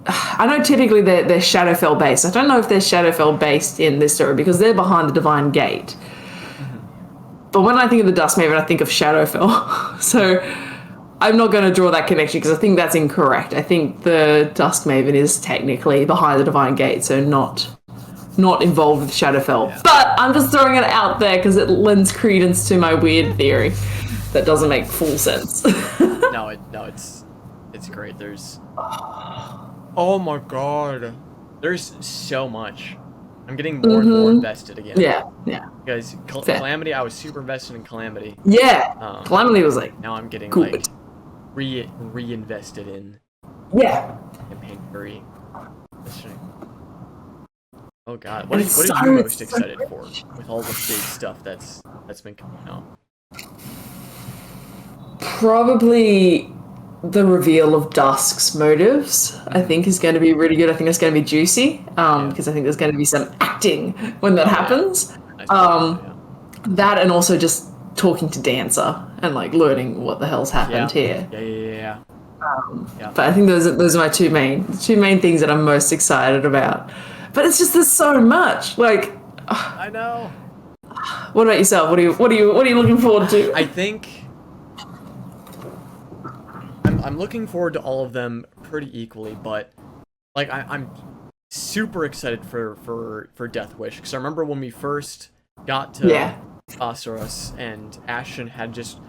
I know typically they're Shadowfell based. I don't know if they're Shadowfell based in this story because they're behind the Divine Gate. But when I think of the Dusk Maven, I think of Shadowfell. So I'm not going to draw that connection because I think that's incorrect. I think the Dusk Maven is technically behind the Divine Gate, so not involved with Shadowfell. Yeah. But I'm just throwing it out there because it lends credence to my weird theory that doesn't make full sense. No, it's great. There's, oh my god, there's so much. I'm getting more and more invested again. Yeah. Because Calamity, I was super invested in Calamity. Yeah, Calamity was like. Now I'm getting good. like reinvested in. Yeah. Campaign 3. Oh god, what are you most excited for with all the big stuff that's been coming out? Probably the reveal of Dusk's motives, I think, is going to be really good. I think it's going to be juicy, because I think there's going to be some acting when that happens. That, and also just talking to Dancer and like learning what the hell's happened here. Yeah. But I think those are my two main things that I'm most excited about. But it's just there's so much. Like, I know. What about yourself? What are you looking forward to? I think I'm looking forward to all of them pretty equally, but like I'm super excited for Death Wish, because I remember when we first got to Soros and Ashton had just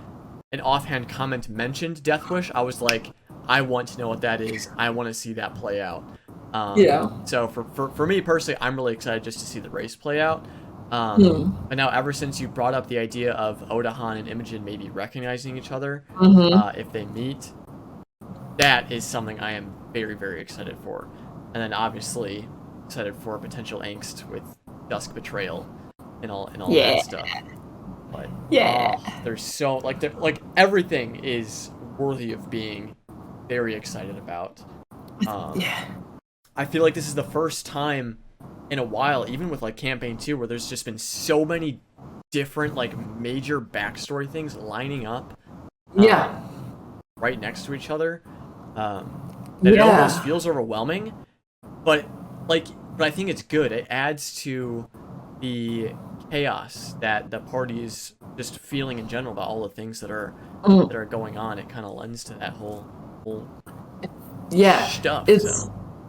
an offhand comment mentioned Death Wish, I was like, I want to know what that is. I want to see that play out. So for me personally, I'm really excited just to see the race play out. But now, ever since you brought up the idea of Otahan and Imogen maybe recognizing each other if they meet, that is something I am very, very excited for. And then obviously excited for potential angst with Dusk betrayal and all that stuff. But there's so like everything is worthy of being very excited about. I feel like this is the first time in a while, even with like campaign 2, where there's just been so many different like major backstory things lining up right next to each other that it almost feels overwhelming, but I think it's good. It adds to the chaos that the party is just feeling in general about all the things that are going on. It kind of lends to that whole stuff.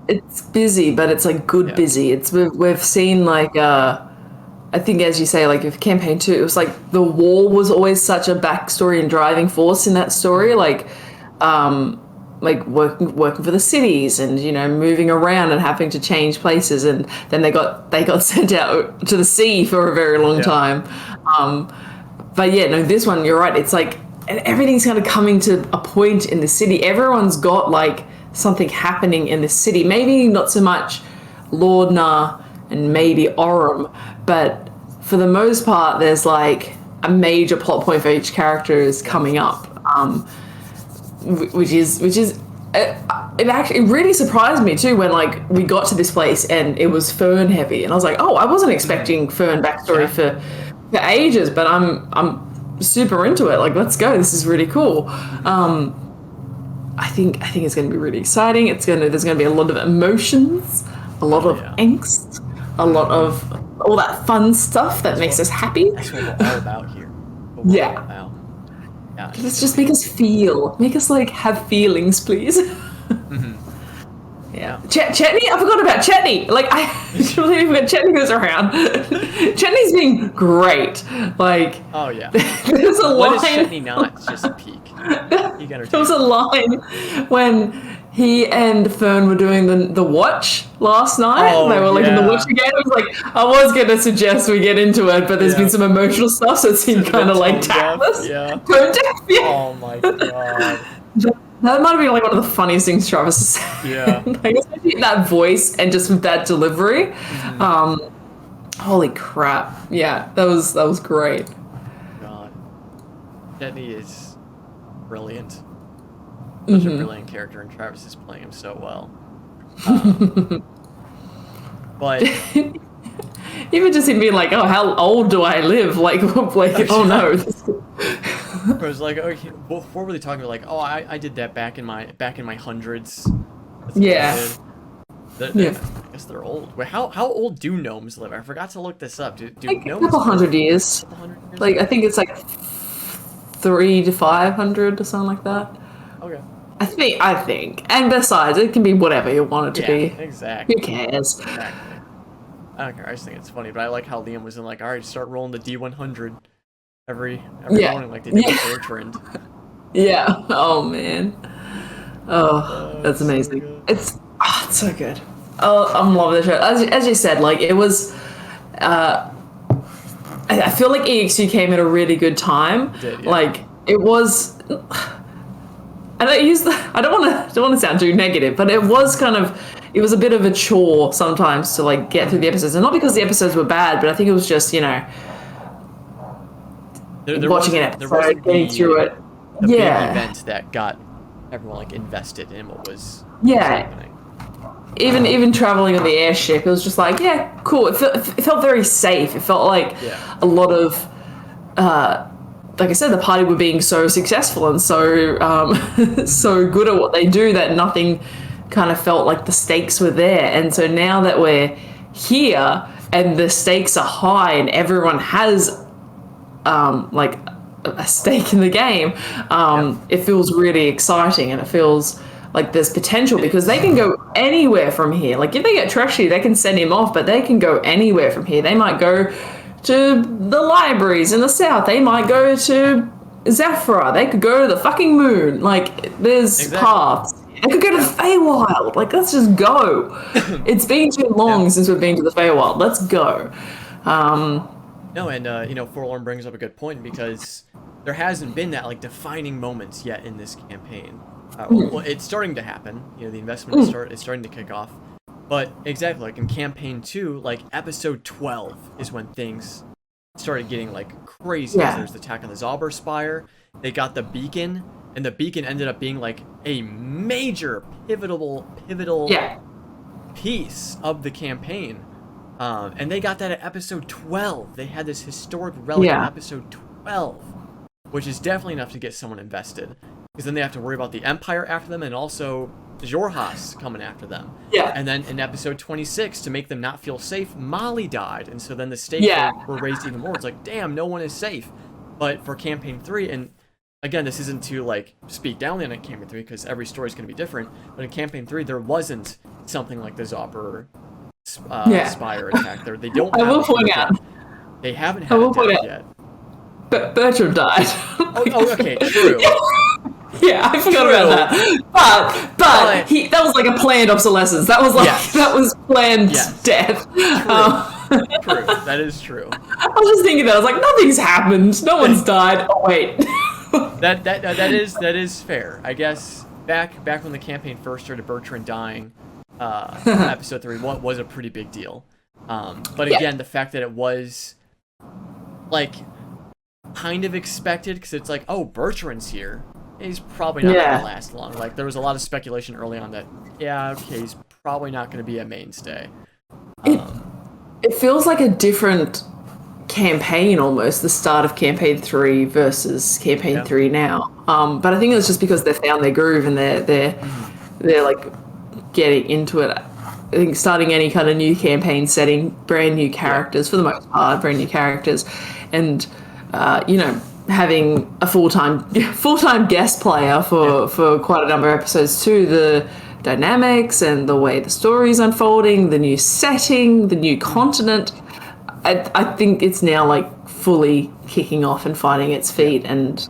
It's busy, but it's like good busy. It's we've seen like I think, as you say, like with campaign 2, it was like the war was always such a backstory and driving force in that story. Like working for the cities and, you know, moving around and having to change places, and then they got sent out to the sea for a very long time. But yeah, no, this one, you're right. It's like everything's kind of coming to a point in the city. Everyone's got like something happening in the city. Maybe not so much Lordna and maybe Orem, but for the most part, there's like a major plot point for each character is coming up, which is it really surprised me too when like we got to this place and it was Fern heavy, and I was like, oh, I wasn't expecting Fern backstory for ages, but I'm super into it. Like, let's go. This is really cool. I think it's going to be really exciting. There's going to be a lot of emotions, a lot of angst, a lot of all that fun stuff that makes us happy. That's what we're all about here. Yeah. Let's just make us feel. Make us like have feelings, please. Yeah. Chetney? I forgot about Chetney. Like, I really forgot Chetney was around. Chetney's been great. Like, oh yeah. There's a line. When is Chetney not just a peak? There was a line when he and Fern were doing the watch last night. They were like in the watch again. I was like, I was going to suggest we get into it, but there's been some emotional stuff, so it seemed kind of like tactless. Tone deaf. Oh my god. That might have been like one of the funniest things Travis has said. Yeah. Like, especially that voice and just with that delivery. Holy crap. Yeah, that was great. God. Chetney is brilliant. Such a brilliant character, and Travis is playing him so well. But even just him being like, oh, how old do I live? Like oh no. It was like, oh, what were they talking about? Like, oh, I did that back in my hundreds. That's I guess they're old. Wait, how old do gnomes live? I forgot to look this up. Do like gnomes a couple hundred years? Like, I think it's like 300 to 500 or something like that. Okay. I think. And besides, it can be whatever you want it to be. Exactly. Who cares? Exactly. I don't care. I just think it's funny, but I like how Liam was in like, all right, start rolling the D100 every morning like they did with Bertrand. Yeah. Oh man. Oh, that's amazing. So it's so good. Oh, I'm loving the show. As you said, like it was. I feel like EXU came at a really good time. It did, yeah. Like it was. I don't want to sound too negative, but it was it was a bit of a chore sometimes to like get through the episodes, and not because the episodes were bad, but I think it was just, you know, watching an episode, getting through it. The big event that got everyone like invested in what was happening. Even traveling on the airship, it was just like, yeah, cool. It felt very safe. It felt like a lot of, like I said, the party were being so successful and so so good at what they do that nothing kind of felt like the stakes were there. And so now that we're here and the stakes are high and everyone has like a stake in the game, it feels really exciting, and it feels like there's potential because they can go anywhere from here. Like if they get trashy, they can send him off, but they can go anywhere from here. They might go to the libraries in the south. They might go to Zephyra. They could go to the fucking moon. Like, there's paths. They could go to the Feywild. Like, let's just go. It's been too long since we've been to the Feywild. Let's go. No, and Forlorn brings up a good point, because there hasn't been that like defining moments yet in this campaign. Well, it's starting to happen. The investment is starting to kick off. But exactly, like in campaign 2, like episode 12 is when things started getting like crazy. Yeah. There's the attack on the Zauber Spire. They got the beacon, and the beacon ended up being like a major pivotal piece of the campaign. And they got that at episode 12. They had this historic relic in episode 12, which is definitely enough to get someone invested. Because then they have to worry about the Empire after them, and also Jorhas coming after them. Yeah. And then in episode 26, to make them not feel safe, Molly died. And so then the stakes were raised even more. It's like, damn, no one is safe. But for campaign 3, and again, this isn't to like speak down on campaign 3, because every story is going to be different. But in campaign 3, there wasn't something like the Zauber Spire attack there. They don't. I will point out. They haven't had it yet. But Bertram died. Okay, true. Yeah, I forgot about that. But that was like a planned obsolescence. That was like that was planned death. True. That is true. I was just thinking that. I was like, nothing's happened. No one's died. Oh wait. that is fair. I guess back when the campaign first started, Bertrand dying, episode 3 was a pretty big deal. But again, the fact that it was like kind of expected, because it's like, oh, Bertrand's here. He's probably not going to last long. Like, there was a lot of speculation early on that, he's probably not going to be a mainstay. It feels like a different campaign almost, the start of campaign 3 versus campaign 3 now. But I think it's just because they've found their groove and they're like getting into it. I think starting any kind of new campaign setting, brand new characters for the most part, brand new characters, and having a full-time guest player for quite a number of episodes too, the dynamics and the way the story's unfolding, the new setting, the new continent, I think it's now like fully kicking off and finding its feet, and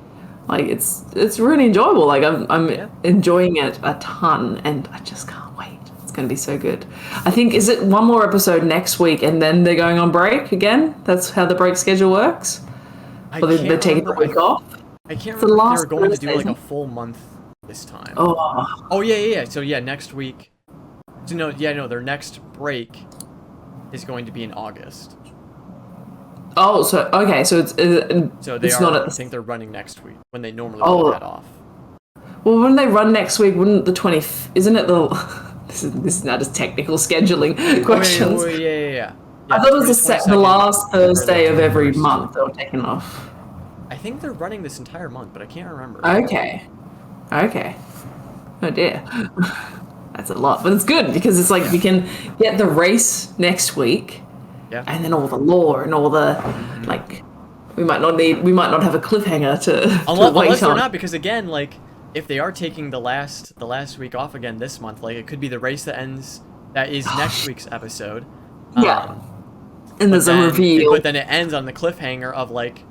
like it's really enjoyable. Like I'm enjoying it a ton, and I just can't wait. It's going to be so good. I think, is it one more episode next week and then they're going on break again? That's how the break schedule works? Or they're taking the week off? I can't remember if they were going to do like a full month this time. Oh yeah. So next week. So their next break is going to be in August. Oh, so okay, so I think they're running next week when they normally would have that off. Well, when they run next week, wouldn't the 20th? Isn't it the? This is now just technical scheduling questions. Yeah. I thought it was the last Thursday of every month they were taking off. I think they're running this entire month, but I can't remember. Okay. Oh dear. That's a lot, but it's good because it's like we can get the race next week, and then all the lore and all the like. We might not have a cliffhanger to unless they're not, because again, like if they are taking the last week off again this month, like it could be the race that is next week's episode. And there's a reveal. But then it ends on the cliffhanger of like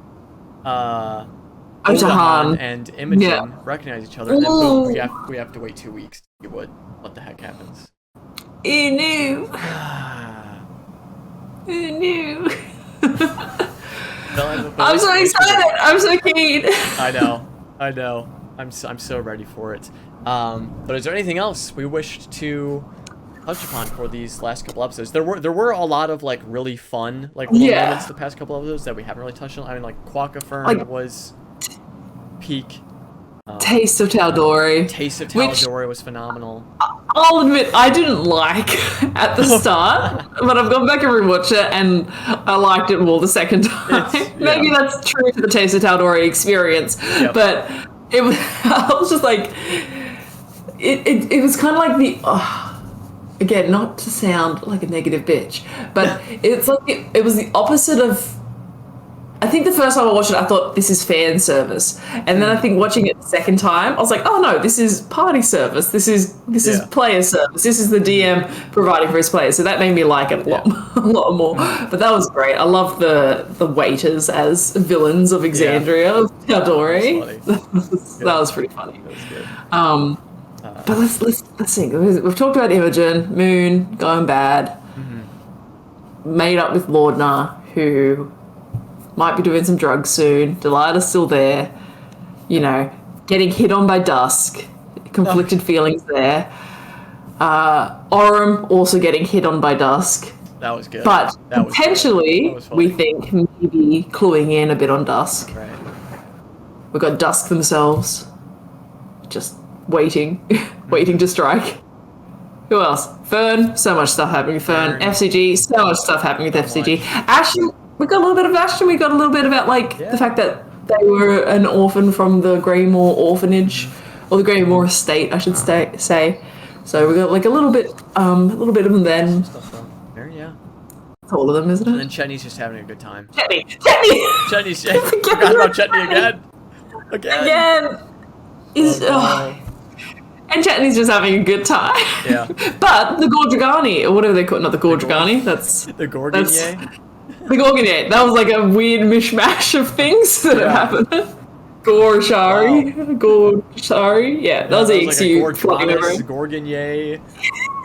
Otahan and Imogen recognize each other, and then boom, we have to wait 2 weeks to see what the heck happens. Who knew? Who knew? I'm so excited. I'm so keen. I know. I'm so ready for it. But is there anything else we wished to touch upon for these last couple episodes? There were a lot of like really fun like little moments the past couple episodes that we haven't really touched on. I mean, like Quackafern was peak. Taste of Tal'Dorei. Was phenomenal. I'll admit I didn't like at the start, but I've gone back and rewatched it, and I liked it more the second time. Maybe that's true for the Taste of Tal'Dorei experience, but I was just like, it was kind of like the. Again, not to sound like a negative bitch, but it's like it was the opposite of I think the first time I watched it, I thought this is fan service, and then I think watching it the second time, I was like, oh no, this is party service. This is player service. This is the DM providing for his players. So that made me like it a lot more. But that was great. I love the waiters as villains of Exandria of Taldori. That was pretty funny. That was good. But let's think. We've talked about Imogen, Moon going bad, made up with Lordna, who might be doing some drugs soon. Delilah's still there. You know, getting hit on by Dusk. Conflicted feelings there. Orym also getting hit on by Dusk. That was good. But potentially, we think maybe cluing in a bit on Dusk. Right. We've got Dusk themselves. Just waiting. Waiting to strike. Who else? Fern. So much stuff happening with Fern. FCG. So much stuff happening with FCG. Ashton. We got a little bit of Ashton. We got a little bit about the fact that they were an orphan from the Greymore orphanage, or the Greymore estate, I should say. So we got like a little bit of them then. There, yeah. It's all of them, isn't it? And then Chetney's just having a good time. Chetney. Chetney's forgot about Chetney again. Again. And Chetney's just having a good time. Yeah. But the Gordragani, or whatever they call it, not the Gordragani. That's the Gorgonye. The Gorgonye. That was like a weird mishmash of things that have happened. Gorshari. Gorshari. Yeah, that was EXU. Like Gorgonye.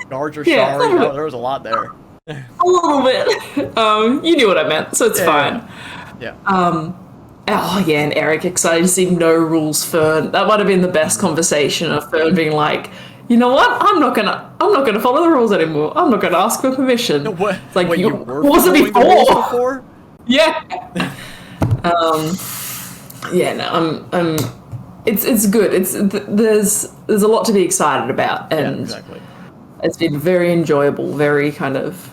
Gargershari. Yeah, there was a lot there. A little bit. You knew what I meant, so it's fine. Yeah. And Eric excited to see No Rules Fern. That might have been the best conversation of Fern being like, you know what? I'm not gonna follow the rules anymore. I'm not gonna ask for permission. No, what? Like what, you were was it before? Yeah. I'm it's good. There's a lot to be excited about, and it's been very enjoyable, very kind of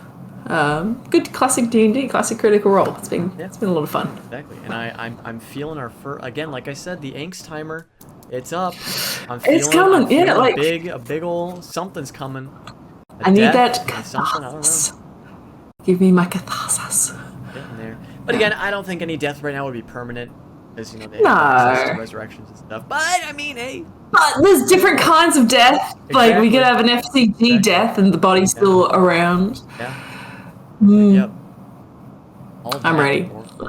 good classic D&D, classic Critical Role. It's been a lot of fun. Exactly, and I'm feeling our again, like I said, the angst timer. It's up. It's coming. A big ol' something's coming. I need that catharsis. Give me my catharsis. Getting there. But again, I don't think any death right now would be permanent, as they have access to resurrections and stuff. But I mean, hey. But there's different kinds of death. Exactly. Like we could have an FCG death and the body's still around. Yeah. Yep. I'm ready. But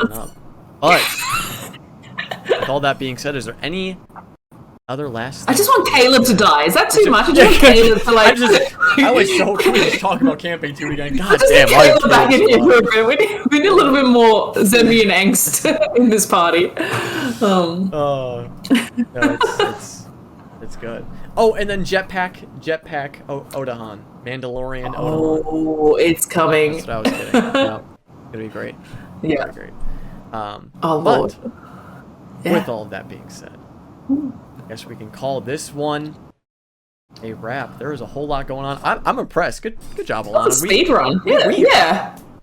with all that being said, is there any other last thing? I just want Caleb to die. Is that too much? I just want Caleb to like. I was so curious talking about camping too again. God damn! Caleb back in here for a bit. We need a little bit more Zembian angst in this party. It's good. Oh, and then jetpack Otahan, Mandalorian Otahan. Oh, it's coming. That's what I was kidding. Yeah, it's gonna be great. Yeah. Gonna be great. Lord. With all of that being said, I guess we can call this one a wrap. There is a whole lot going on. I'm impressed. Good job, Alana. Speed run.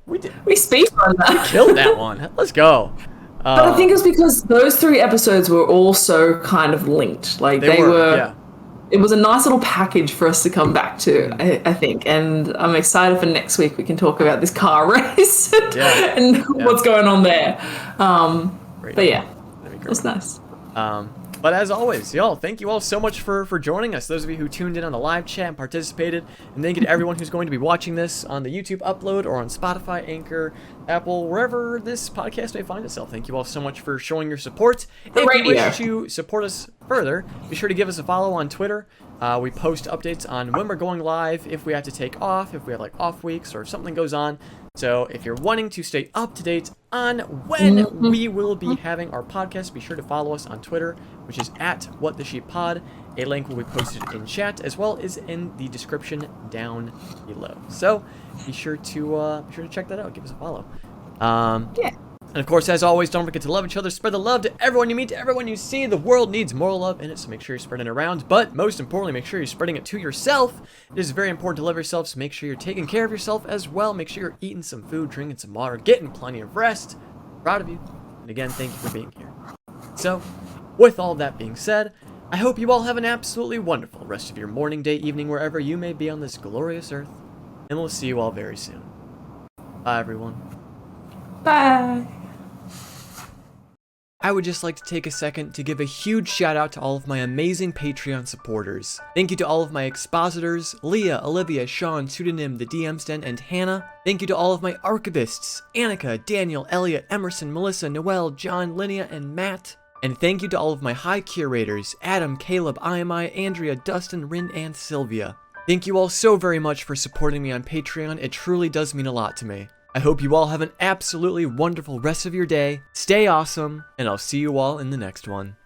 We did. We speed run that. We killed that one. Let's go. But I think it's because those 3 episodes were also kind of linked. Like they were. Yeah. It was a nice little package for us to come back to, I think. And I'm excited for next week. We can talk about this car race and what's going on there. But yeah, it was nice. But as always, y'all, thank you all so much for joining us. Those of you who tuned in on the live chat and participated. And thank you to everyone who's going to be watching this on the YouTube upload or on Spotify, Anchor, Apple, wherever this podcast may find itself. Thank you all so much for showing your support. If you wish to support us further, be sure to give us a follow on Twitter. We post updates on when we're going live, if we have to take off, if we have like off weeks or if something goes on. So if you're wanting to stay up to date on when we will be having our podcast, be sure to follow us on Twitter, which is @WhatTheSheepPod. A link will be posted in chat as well as in the description down below. So be sure to check that out. Give us a follow. And of course, as always, don't forget to love each other. Spread the love to everyone you meet, to everyone you see. The world needs more love in it, so make sure you're spreading it around. But most importantly, make sure you're spreading it to yourself. It is very important to love yourself, so make sure you're taking care of yourself as well. Make sure you're eating some food, drinking some water, getting plenty of rest. Proud of you. And again, thank you for being here. So, with all that being said, I hope you all have an absolutely wonderful rest of your morning, day, evening, wherever you may be on this glorious earth. And we'll see you all very soon. Bye, everyone. Bye. I would just like to take a second to give a huge shout out to all of my amazing Patreon supporters. Thank you to all of my expositors, Leah, Olivia, Sean, Pseudonym, the DMsden, and Hannah. Thank you to all of my archivists, Annika, Daniel, Elliot, Emerson, Melissa, Noel, John, Linnea, and Matt. And thank you to all of my high curators, Adam, Caleb, IMI, Andrea, Dustin, Rin, and Sylvia. Thank you all so very much for supporting me on Patreon. It truly does mean a lot to me. I hope you all have an absolutely wonderful rest of your day. Stay awesome, and I'll see you all in the next one.